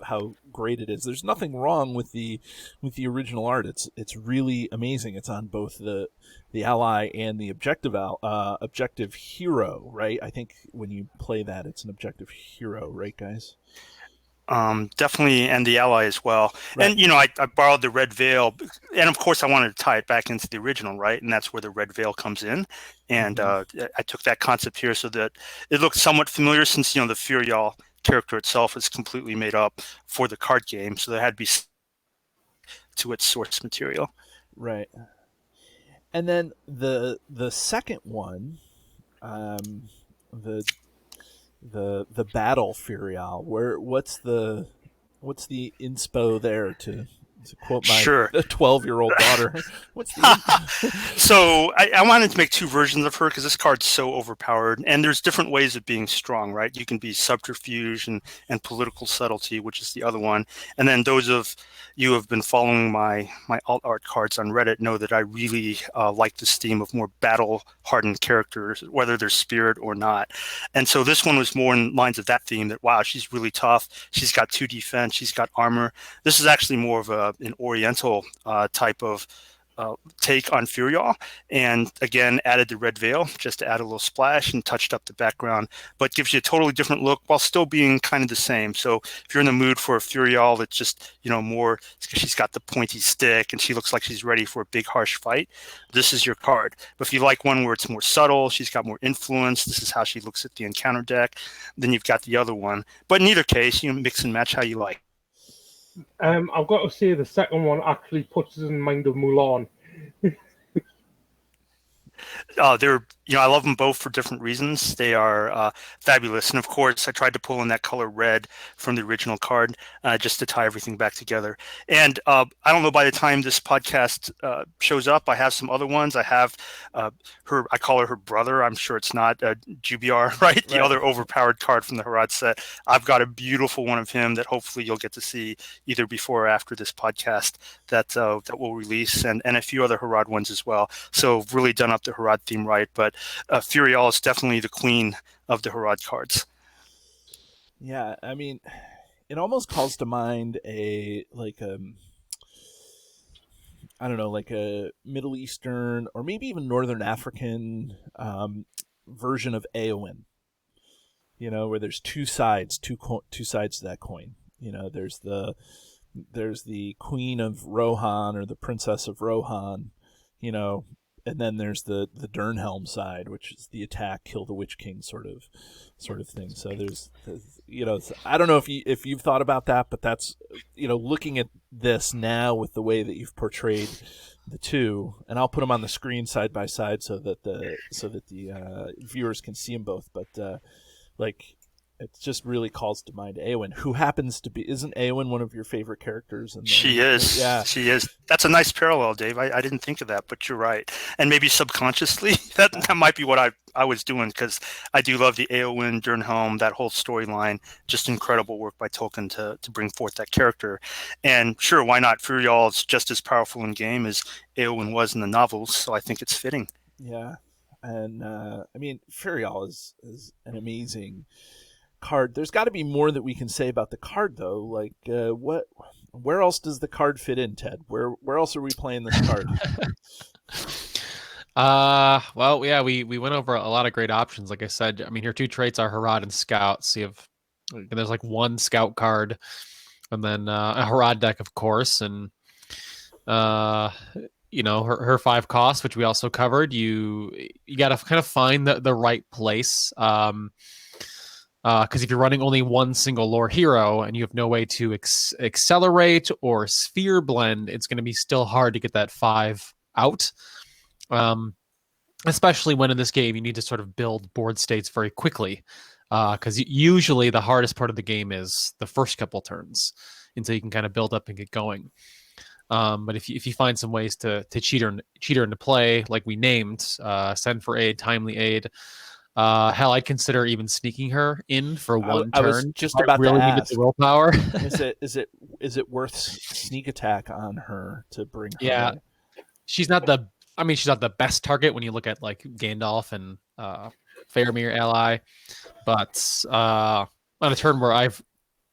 how great it is. There's nothing wrong with the original art. It's really amazing. It's on both the ally and the objective hero, right? I think when you play that, it's an objective hero, right, guys? Definitely, and the ally as well. Right. And I borrowed the red veil, and of course I wanted to tie it back into the original, right? And that's where the red veil comes in. And I took that concept here so that it looks somewhat familiar, since the Furial character itself is completely made up for the card game, so there had to be to its source material. Right. And then the second one, the battle Furial, what's the inspo there to To quote my Sure. 12-year-old daughter. What's the So I wanted to make two versions of her because this card's so overpowered, and there's different ways of being strong, right? You can be subterfuge and political subtlety, which is the other one. And then those of you who have been following my alt art cards on Reddit know that I really like this theme of more battle-hardened characters, whether they're spirit or not. And so this one was more in lines of that theme, that, wow, she's really tough. She's got 2 defense. She's got armor. This is actually more of an oriental type of take on Furial, and again added the red veil just to add a little splash and touched up the background, but gives you a totally different look while still being kind of the same. So if you're in the mood for a Furial that's just, more, she's got the pointy stick and she looks like she's ready for a big harsh fight, this is your card. But if you like one where it's more subtle, she's got more influence, this is how she looks at the encounter deck, then you've got the other one. But in either case, you mix and match how you like. I've got to say the second one actually puts us in mind of Mulan. They're, I love them both for different reasons. They are fabulous. And of course, I tried to pull in that color red from the original card just to tie everything back together. And I don't know, by the time this podcast shows up, I have some other ones. I have I call her her brother. I'm sure it's not Jubiar, right? The other overpowered card from the Harad set. I've got a beautiful one of him that hopefully you'll get to see either before or after this podcast that we'll release, and a few other Harad ones as well. So really done up the Harad theme right. But Furial is definitely the queen of the Harad cards. Yeah, I mean, it almost calls to mind a Middle Eastern or maybe even Northern African version of Eowyn. Where there's two sides to that coin. There's the Queen of Rohan or the Princess of Rohan, and then there's the Durnhelm side, which is the attack, kill the Witch King sort of thing. So there's I don't know if you've thought about that, but that's looking at this now with the way that you've portrayed the two, and I'll put them on the screen side by side so that the viewers can see them both. But it just really calls to mind Eowyn, who happens to be, isn't Eowyn one of your favorite characters? She is. Yeah. She is. That's a nice parallel, Dave. I didn't think of that, but you're right. And maybe subconsciously, that might be what I was doing, because I do love the Eowyn, Durnhelm, that whole storyline. Just incredible work by Tolkien to bring forth that character. And sure, why not? Furial is just as powerful in game as Eowyn was in the novels, so I think it's fitting. Yeah. And, Furial is an amazing card. There's got to be more that we can say about the card, though. Where else does the card fit in, Ted? Where else are we playing this card? Well, yeah, we went over a lot of great options. Like I said, your 2 traits are Harad and Scout. So there's one Scout card, and then a Harad deck, of course, and her 5 costs, which we also covered. You got to kind of find the right place. Because if you're running only one single lore hero and you have no way to accelerate or sphere blend, it's going to be still hard to get that 5 out. Especially when in this game you need to sort of build board states very quickly. Because usually the hardest part of the game is the first couple turns until you can kind of build up and get going. But if you find some ways to cheat her into play, like we named, send for aid, timely aid. Hell, I'd consider even sneaking her in for one turn. I was just about really to ask. Needed the willpower. is it worth sneak attack on her to bring her? Yeah, away? She's not the best target when you look at like Gandalf and Faramir ally, but on a turn where I've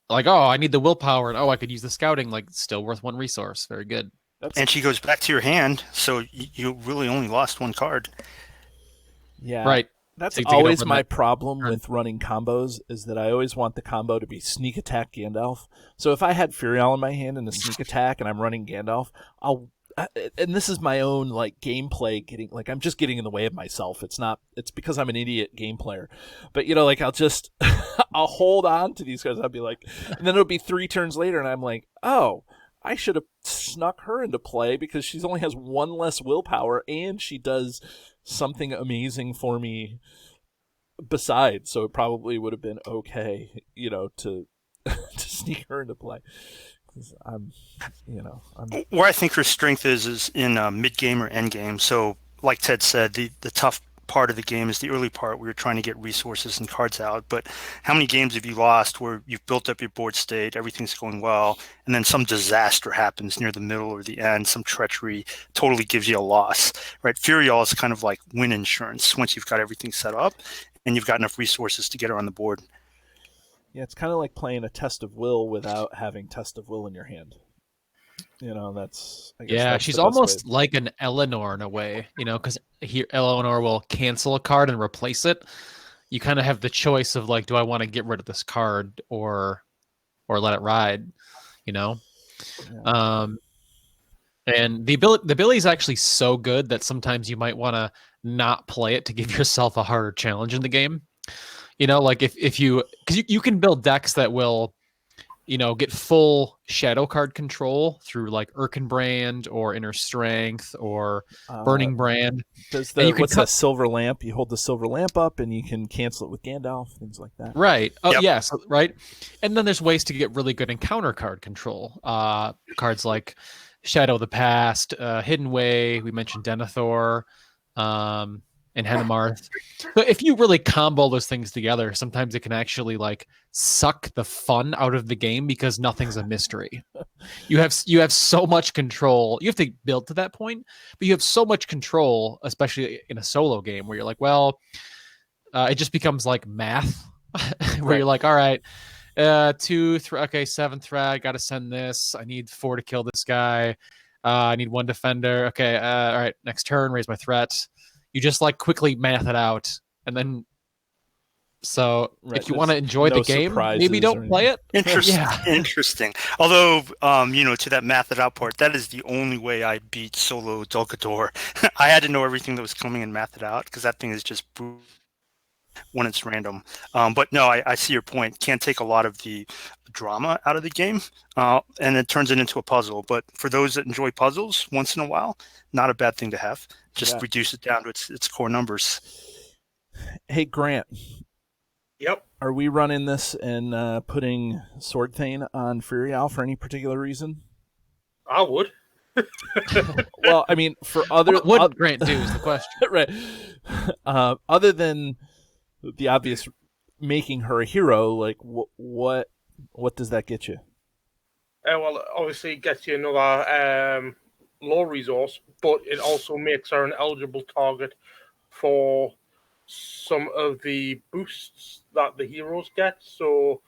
I need the willpower and I could use the scouting, still worth 1 resource. Very good. And she goes back to your hand, so you really only lost 1 card. Yeah, right. That's always my problem with running combos, is that I always want the combo to be sneak attack Gandalf. So if I had Furial in my hand and a sneak attack and I'm running Gandalf, and this is my own gameplay I'm just getting in the way of myself. It's because I'm an idiot game player. But I'll hold on to these guys. I'll be and then it'll be 3 turns later and I'm like, oh, I should have snuck her into play because she only has 1 less willpower and she does something amazing for me besides. So it probably would have been okay, to sneak her into play. I'm, Where I think her strength is in mid game or end game. So, like Ted said, the tough part of the game is the early part where you're trying to get resources and cards out. But how many games have you lost where you've built up your board state, everything's going well, and then some disaster happens near the middle or the end, some treachery totally gives you a loss, right? Furial is kind of like win insurance once you've got everything set up and you've got enough resources to get her on the board. Yeah, it's kind of like playing a test of will without having test of will in your hand. That's I guess that's she's the best almost way. like an Eleanor in a way, because here Eleanor will cancel a card and replace it. You kind of have the choice of like, do I want to get rid of this card or let it ride, Yeah. And the ability is actually so good that sometimes you might want to not play it to give yourself a harder challenge in the game. Like if you, because you can build decks that will, get full shadow card control through like Erkenbrand or Inner Strength or Burning Brand. Does And you can what's that silver lamp? You hold the silver lamp up and you can cancel it with Gandalf, things like that. Right. Oh, Yep. yes. Right. And then there's ways to get really good encounter card control. Cards like Shadow of the Past, Hidden Way. We mentioned Denethor, and Henemarth. But if you really combo those things together, sometimes it can actually like suck the fun out of the game because nothing's a mystery. You have so much control. You have to build to that point, but you have so much control, especially in a solo game where you're like, well, it just becomes like math, where you're like, all right, 2, 3, okay, 7 threat, got to send this. I need 4 to kill this guy. I need 1 defender. Okay, all right, next turn, raise my threat. You just like quickly math it out, and then if you want to enjoy the game, maybe don't play it. Interesting. Although, to that math it out part, that is the only way I beat solo Dulcador. I had to know everything that was coming and math it out because that thing is just brutal when it's random. But no, I see your point. Can't take a lot of the drama out of the game, and it turns it into a puzzle. But for those that enjoy puzzles once in a while, not a bad thing to have. Just reduce it down to its core numbers. Hey, Grant. Yep. Are we running this and putting Sword Thane on Furial for any particular reason? I would. Well, I mean, for other... What would Grant do is the question. Right. Other than the obvious making her a hero, like, what does that get you? Well, obviously it gets you another law resource, but it also makes her an eligible target for some of the boosts that the heroes get. So,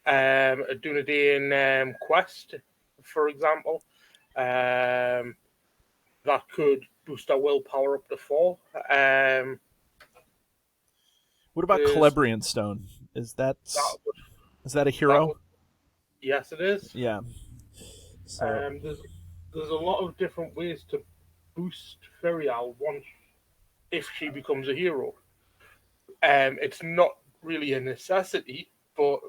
a Dunedain quest, for example, that could boost our willpower up to 4. What about Celebrian Stone? Is that a hero? Yes, it is. Yeah. So. There's a lot of different ways to boost Furial if she becomes a hero. It's not really a necessity, but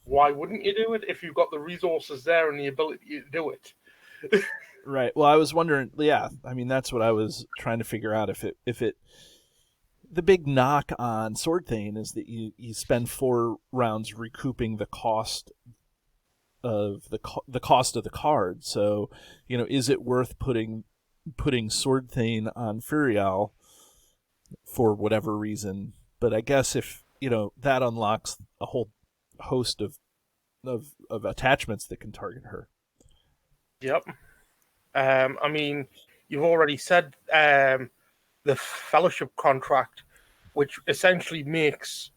why wouldn't you do it if you've got the resources there and the ability to do it? Right. Well, I was wondering. Yeah, I mean that's what I was trying to figure out. If it, the big knock on Sword Thane is that you spend 4 rounds recouping the cost of the cost of the card. So, is it worth putting Sword Thane on Furial for whatever reason? But I guess if that unlocks a whole host of attachments that can target her. Yep. I mean, you've already said the fellowship contract, which essentially makes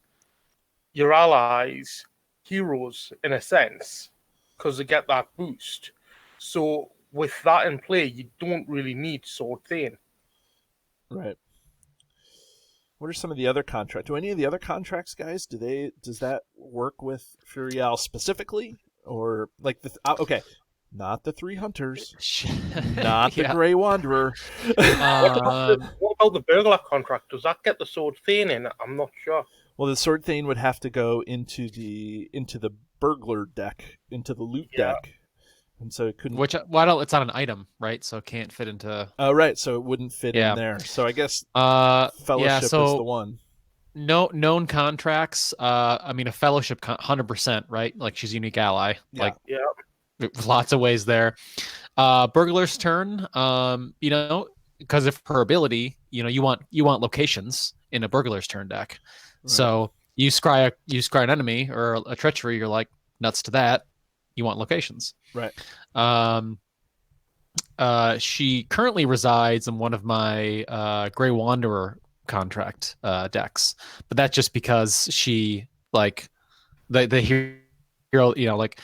your allies heroes in a sense, because they get that boost. So with that in play, you don't really need Sword Thane. Right. What are some of the other contracts? Do any of the other contracts, guys? Does that work with Furial specifically, or like okay, not the 3 hunters, not the Grey Wanderer? What about the burglar contract? Does that get the Sword Thane in? I'm not sure. Well, the Sword Thane would have to go into the burglar deck, into the loot deck, and so it couldn't. It's not an item, right? So it can't fit into. Oh, right. So it wouldn't fit in there. So I guess Fellowship is the one. No known contracts. I mean, a Fellowship 100%, right? Like she's a unique ally. Yeah. lots of ways there. Burglar's Turn, because of her ability, you want locations in a Burglar's Turn deck. Right. So you scry an enemy or a treachery, you're like, nuts to that. You want locations. Right. She currently resides in one of my Grey Wanderer contract decks, but that's just because she the hero, like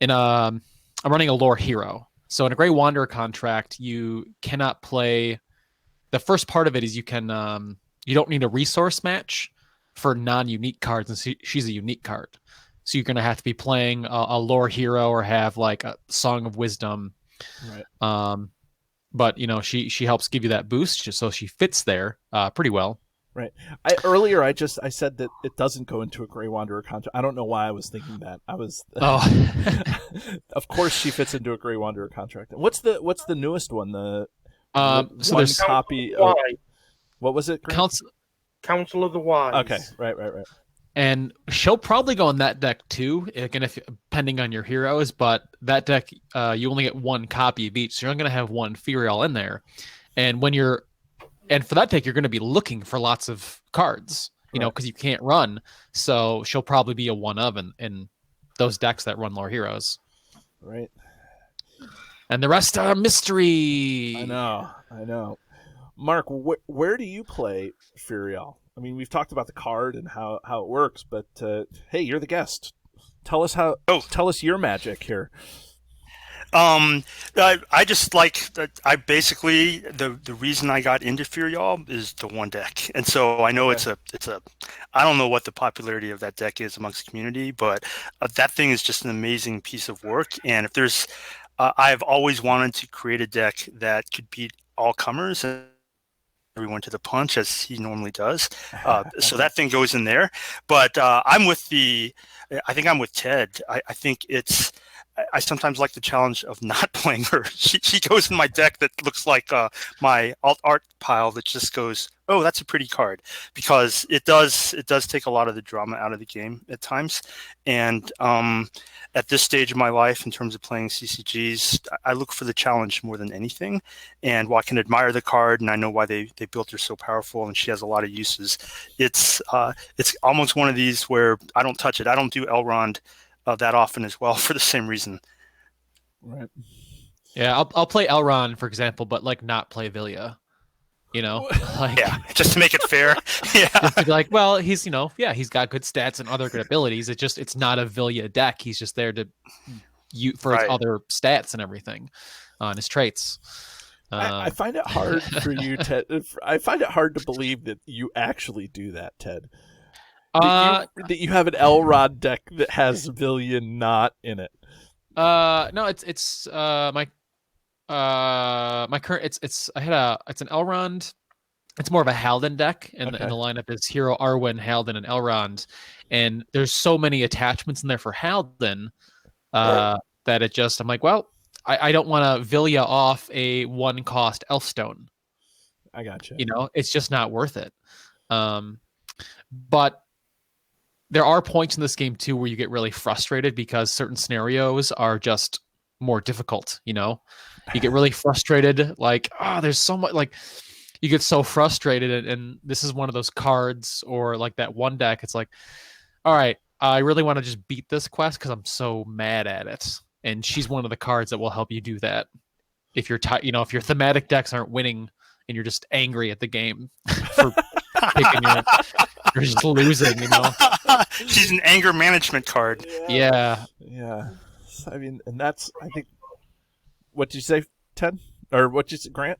I'm running a lore hero. So in a Grey Wanderer contract, you cannot play. The first part of it is you don't need a resource match for non-unique cards, and she's a unique card. So you're gonna have to be playing a lore hero or have like a Song of Wisdom. Right. But she helps give you that boost, just so she fits there pretty well. Right. Earlier I said that it doesn't go into a Grey Wanderer contract. I don't know why I was thinking that. Of course she fits into a Grey Wanderer contract. What's the newest one? So one there's copy. What was it? Council of the Wise. Okay. Right. And she'll probably go on that deck too, again, depending on your heroes. But that deck, you only get one copy of each, so you're only going to have one Furiel in there. And for that deck, you're going to be looking for lots of cards, because you can't run. So she'll probably be a one of in those decks that run lore heroes. Right. And the rest are mystery. I know. Mark, where do you play Furiel? I mean, we've talked about the card and how it works, but hey, you're the guest. Tell us Tell us your magic here. I just like I basically the reason I got into Furiel is the one deck, and so I know it's a I don't know what the popularity of that deck is amongst the community, but that thing is just an amazing piece of work. And if there's I've always wanted to create a deck that could beat all comers and everyone to the punch, as he normally does. So that thing goes in there. But I think I'm with Ted. I think I sometimes like the challenge of not playing her. She goes in my deck that looks like my alt art pile that just goes, oh, that's a pretty card, because it does take a lot of the drama out of the game at times. And at this stage of my life, in terms of playing CCGs, I look for the challenge more than anything. And while I can admire the card and I know why they built her so powerful and she has a lot of uses, it's almost one of these where I don't touch it. I don't do Elrond that often as well, for the same reason. Right. Yeah, I'll play Elrond, for example, but not play Vilya. Yeah, just to make it fair. Yeah, just to be like, well, he's he's got good stats and other good abilities. It's not a Vilya deck. He's just there to for his other stats and everything on his traits. I find it hard for you, Ted. I find it hard to believe that you actually do that, Ted. That you have an Elrond deck that has Vilya not in it. No, it's my current it's an Elrond. It's more of a Halden deck, and the lineup is Hero, Arwen, Halden, and Elrond. And there's so many attachments in there for Halden that I'm like, well, I don't want to Vilya off a one cost Elfstone. I gotcha. It's just not worth it. But there are points in this game too where you get really frustrated because certain scenarios are just more difficult. You get really frustrated, there's so much, you get so frustrated, and this is one of those cards, or that one deck, it's like, all right, I really want to just beat this quest because I'm so mad at it, and she's one of the cards that will help you do that. If you're if your thematic decks aren't winning and you're just angry at the game for picking you're just losing, She's an anger management card. Yeah. I mean, and that's, I think, what did you say, Ted? Or what did you say, Grant?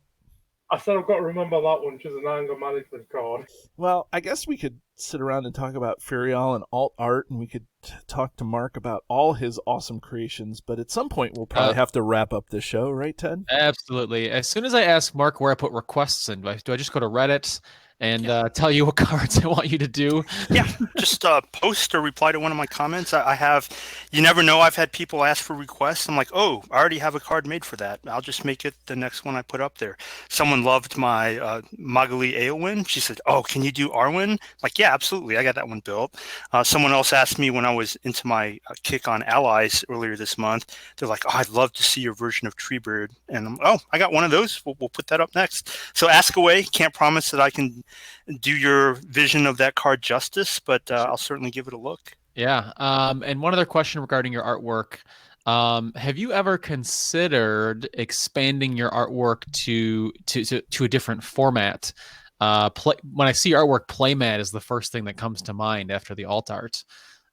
I said I've got to remember that one, which is an anger management card. Well, I guess we could sit around and talk about Furiel and alt art, and we could talk to Mark about all his awesome creations, but at some point we'll probably have to wrap up the show, right, Ted? Absolutely. As soon as I ask Mark where I put requests in, do I just go to Reddit and tell you what cards I want you to do. Yeah, just post or reply to one of my comments. I have, you never know. I've had people ask for requests. I'm like, oh, I already have a card made for that. I'll just make it the next one I put up there. Someone loved my Magali Aowen. She said, oh, can you do Arwen? Like, yeah, absolutely. I got that one built. Someone else asked me when I was into my kick on allies earlier this month. They're like, oh, I'd love to see your version of Treebird. And I got one of those. We'll put that up next. So ask away. Can't promise that I can do your vision of that card justice, but I'll certainly give it a look. Yeah. And one other question regarding your artwork. Have you ever considered expanding your artwork to a different format? When I see artwork, playmat is the first thing that comes to mind after the alt art.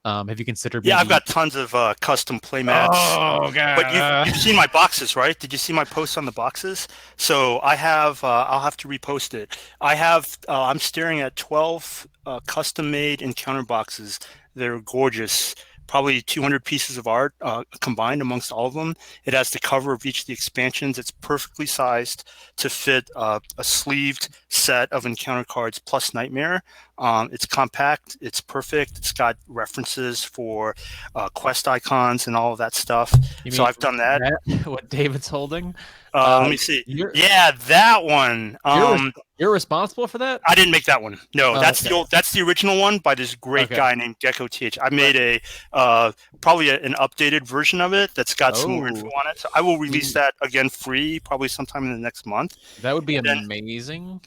Have you considered? Yeah, I've got tons of custom playmats. Oh, God. But you've seen my boxes, right? Did you see my posts on the boxes? So I have. I'll have to repost it. I have. I'm staring at 12 custom-made encounter boxes. They're gorgeous. Probably 200 pieces of art combined amongst all of them. It has the cover of each of the expansions. It's perfectly sized to fit a sleeved set of encounter cards plus Nightmare. It's compact. It's perfect. It's got references for quest icons and all of that stuff. So I've done that. What David's holding? Let me see. Yeah, that one. You're responsible for that? I didn't make that one. No, that's okay. that's the original one by this great guy named Gecko TH. I made probably an updated version of it that's got some more info on it. So I will release that again free probably sometime in the next month. That would be amazing.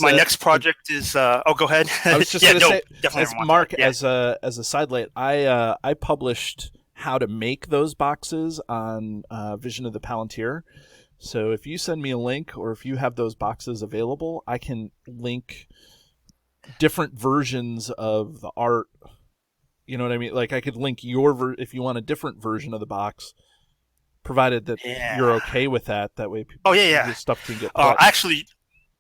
My next project is go ahead. I was just going to say, definitely as Mark, as a sidelight, I published how to make those boxes on Vision of the Palantir. So if you send me a link, or if you have those boxes available, I can link different versions of the art. You know what I mean? Like I could link your if you want a different version of the box, provided that you're okay with that. That way, your stuff can get. Actually,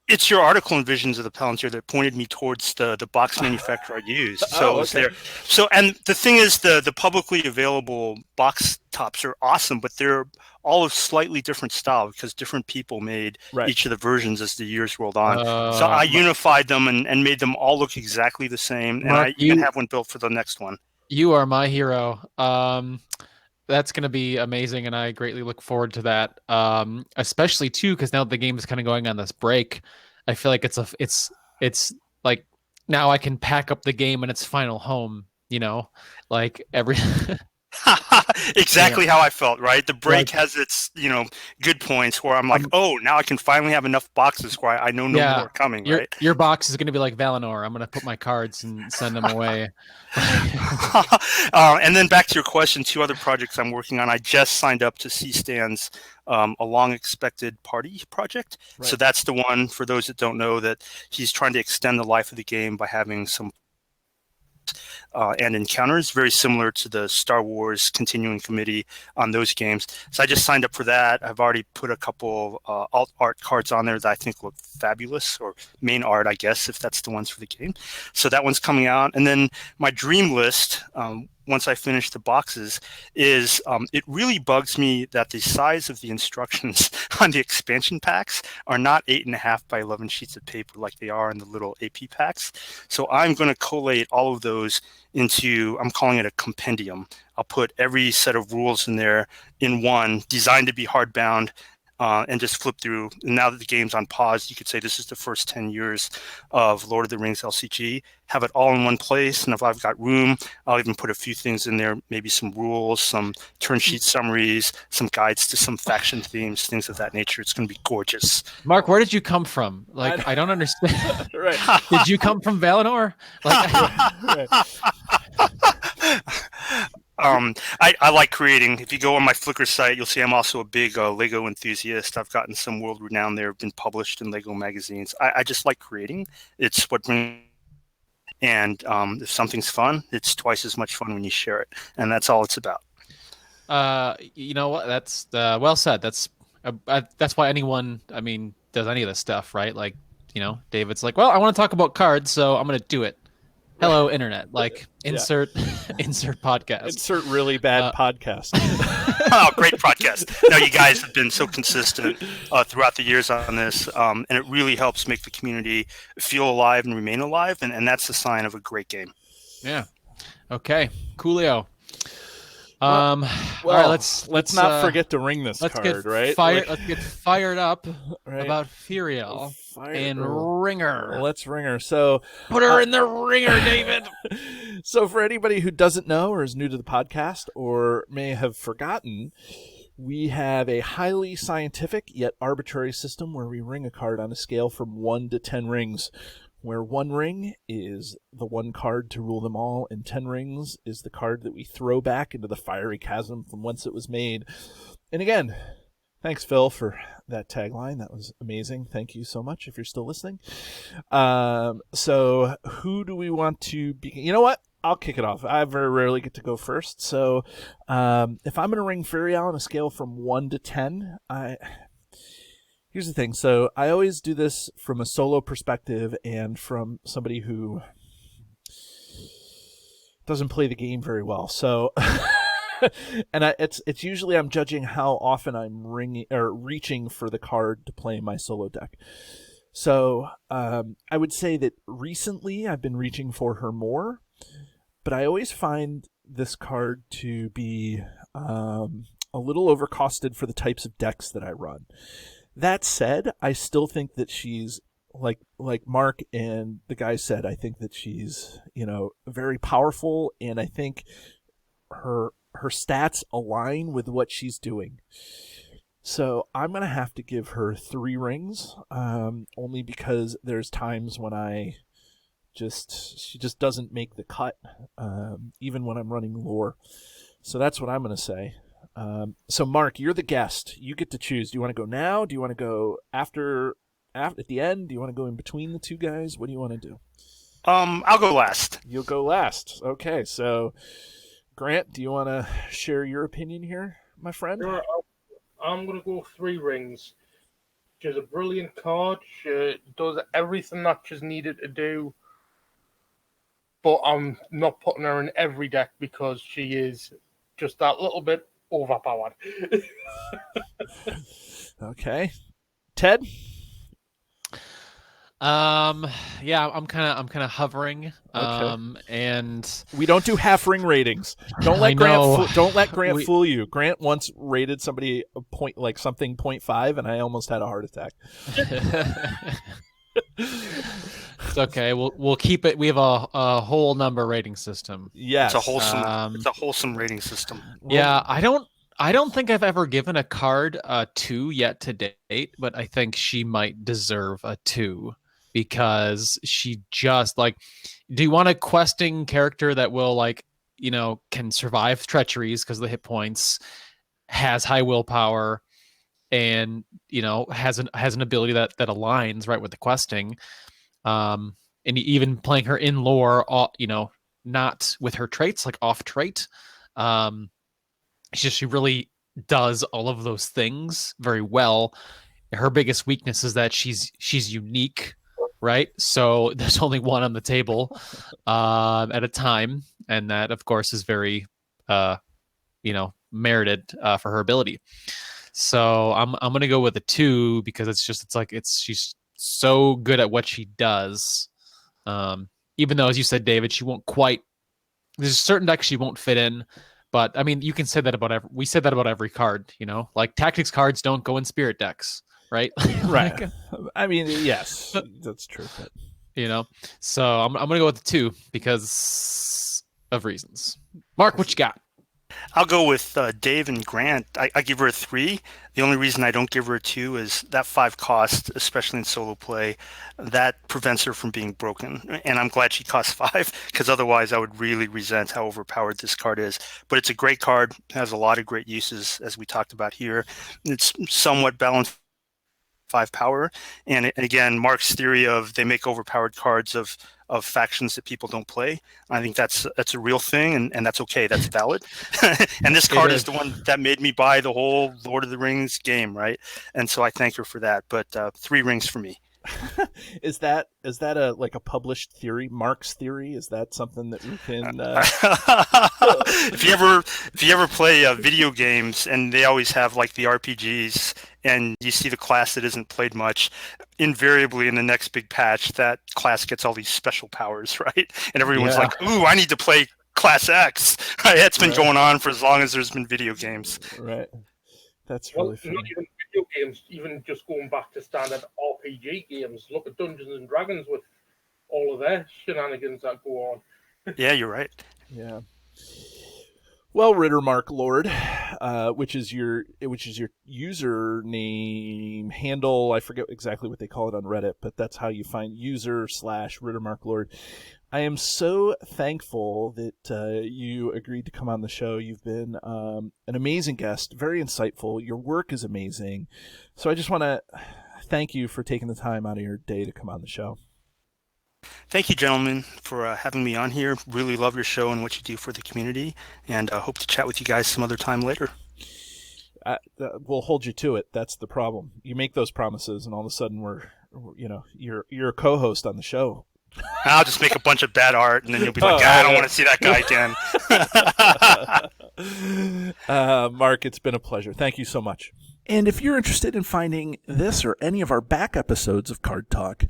it's your article in Visions of the Palantir that pointed me towards the box manufacturer I used. So it was there. So, and the thing is, the publicly available box tops are awesome, but they're all of slightly different style because different people made each of the versions as the years rolled on. So I unified them and made them all look exactly the same. And Mark, I even have one built for the next one. You are my hero. That's going to be amazing, and I greatly look forward to that. Especially too, because now the game is kind of going on this break. I feel like it's like now I can pack up the game in its final home. You know, like every. Exactly how I felt, right? The break has its, good points where I'm like, now I can finally have enough boxes where I know no more are coming, right? Your box is going to be like Valinor. I'm going to put my cards and send them away. And then back to your question, 2 other projects I'm working on. I just signed up to C-Stan's a long expected party project. Right. So that's the one, for those that don't know, that he's trying to extend the life of the game by having some and encounters, very similar to the Star Wars Continuing Committee on those games. So I just signed up for that. I've already put a couple alt art cards on there that I think look fabulous, or main art, I guess, if that's the ones for the game. So that one's coming out. And then my dream list, once I finish the boxes, is it really bugs me that the size of the instructions on the expansion packs are not 8.5 by 11 sheets of paper like they are in the little AP packs. So I'm going to collate all of those into, I'm calling it a compendium. I'll put every set of rules in there in one, designed to be hardbound, and just flip through. And now that the game's on pause, you could say this is the first 10 years of Lord of the Rings LCG. Have it all in one place, and if I've got room, I'll even put a few things in there, maybe some rules, some turn sheet summaries, some guides to some faction themes, things of that nature. It's going to be gorgeous. Mark, where did you come from? Like, I don't understand. Right. Did you come from Valinor? Like, I like creating. If you go on my Flickr site, you'll see I'm also a big Lego enthusiast. I've gotten some world renown there, been published in Lego magazines. I just like creating. It's what brings. And if something's fun, it's twice as much fun when you share it, and that's all it's about. You know what? That's well said. That's why anyone, does any of this stuff, right? Like, David's like, well, I want to talk about cards, so I'm going to do it. Hello, internet. Like insert podcast. Insert really bad podcast. Oh, great podcast. No, you guys have been so consistent throughout the years on this, and it really helps make the community feel alive and remain alive, and that's the sign of a great game. Yeah. Okay. Coolio. Well, all right, let's not forget to ring this card, right? Let's get fired up right? about Furiel and Ringer. Let's ring her. So put her in the ringer, David. So for anybody who doesn't know or is new to the podcast or may have forgotten, we have a highly scientific yet arbitrary system where we ring a card on a scale from 1 to 10 rings, where 1 ring is the one card to rule them all, and 10 rings is the card that we throw back into the fiery chasm from whence it was made. And again, thanks, Phil, for that tagline. That was amazing. Thank you so much if you're still listening. So who do we want to begin? You know what? I'll kick it off. I very rarely get to go first. So if I'm going to ring Furiel on a scale from 1 to 10, here's the thing. So I always do this from a solo perspective and from somebody who doesn't play the game very well. So, and it's usually I'm judging how often I'm reaching for the card to play my solo deck. So I would say that recently I've been reaching for her more, but I always find this card to be a little overcosted for the types of decks that I run. That said, I still think that she's like Mark and the guy said, I think that she's, very powerful, and I think her stats align with what she's doing. So I'm going to have to give her 3 rings, only because there's times when she just doesn't make the cut, even when I'm running lore. So that's what I'm going to say. So Mark, you're the guest. You get to choose. Do you want to go now? Do you want to go after at the end? Do you want to go in between the two guys? What do you want to do? I'll go last. You'll go last. Okay, so Grant, do you want to share your opinion here, my friend? Sure, I'm going to go 3 rings. She's a brilliant card. She does everything that she's needed to do. But I'm not putting her in every deck because she is just that little bit overpowered. Okay. Ted? Yeah, I'm kind of hovering. Okay. And we don't do half ring ratings. Don't let Grant fool you. Grant once rated somebody a point, like something 0.5, and I almost had a heart attack. It's okay. We'll keep it. We have a whole number rating system. Yes. It's a wholesome rating system. Yeah, I don't think I've ever given a card a 2 yet to date, but I think she might deserve a 2 because she just do you want a questing character that will can survive treacheries because of the hit points, has high willpower, and has an ability that aligns right with the questing, and even playing her in lore, not with her traits, like off trait. She really does all of those things very well. Her biggest weakness is that she's unique, right? So there's only one on the table at a time, and that of course is very merited for her ability. So I'm gonna go with a 2 because she's so good at what she does. Even though, as you said, David, she won't quite. There's certain decks she won't fit in. But I mean, you can say that about we said that about every card, like tactics cards don't go in spirit decks, right? Right. I mean, yes, that's true. But... so I'm going to go with the 2 because of reasons. Mark, what you got? I'll go with Dave and Grant. I give her a 3. The only reason I don't give her a 2 is that 5 cost, especially in solo play, that prevents her from being broken. And I'm glad she costs 5 because otherwise I would really resent how overpowered this card is. But it's a great card, has a lot of great uses as we talked about here. It's somewhat balanced 5 power. And again, Mark's theory of they make overpowered cards of factions that people don't play. I think that's a real thing, and that's okay. That's valid. And this card is the one that made me buy the whole Lord of the Rings game, right? And so I thank her for that. But 3 rings for me. Is that a like a published theory, Mark's theory? Is that something that we can? If you ever play video games, and they always have like the RPGs, and you see the class that isn't played much, invariably in the next big patch, that class gets all these special powers, right? And everyone's like, "Ooh, I need to play Class X." Right? It's been going on for as long as there's been video games. Right. That's really funny. Not even video games, even just going back to standard RPG games. Look at Dungeons and Dragons with all of their shenanigans that go on. Yeah, you're right. Yeah. Well, RiddermarkLord, which is your username handle. I forget exactly what they call it on Reddit, but that's how you find user/RiddermarkLord. I am so thankful that you agreed to come on the show. You've been an amazing guest, very insightful. Your work is amazing. So I just want to thank you for taking the time out of your day to come on the show. Thank you, gentlemen, for having me on here. Really love your show and what you do for the community, and hope to chat with you guys some other time later. We'll hold you to it. That's the problem. You make those promises, and all of a sudden you're a co-host on the show. I'll just make a bunch of bad art, and then you'll be like, I don't want to see that guy again. Mark, it's been a pleasure. Thank you so much. And if you're interested in finding this or any of our back episodes of Card Talk,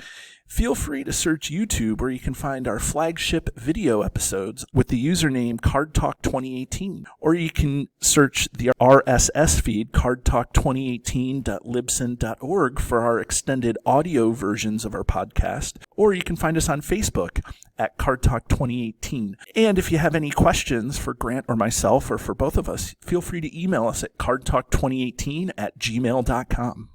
feel free to search YouTube, where you can find our flagship video episodes with the username Card Talk 2018. Or you can search the RSS feed, cardtalk2018.libsyn.org, for our extended audio versions of our podcast. Or you can find us on Facebook at Card Talk 2018. And if you have any questions for Grant or myself, or for both of us, feel free to email us at cardtalk2018@gmail.com.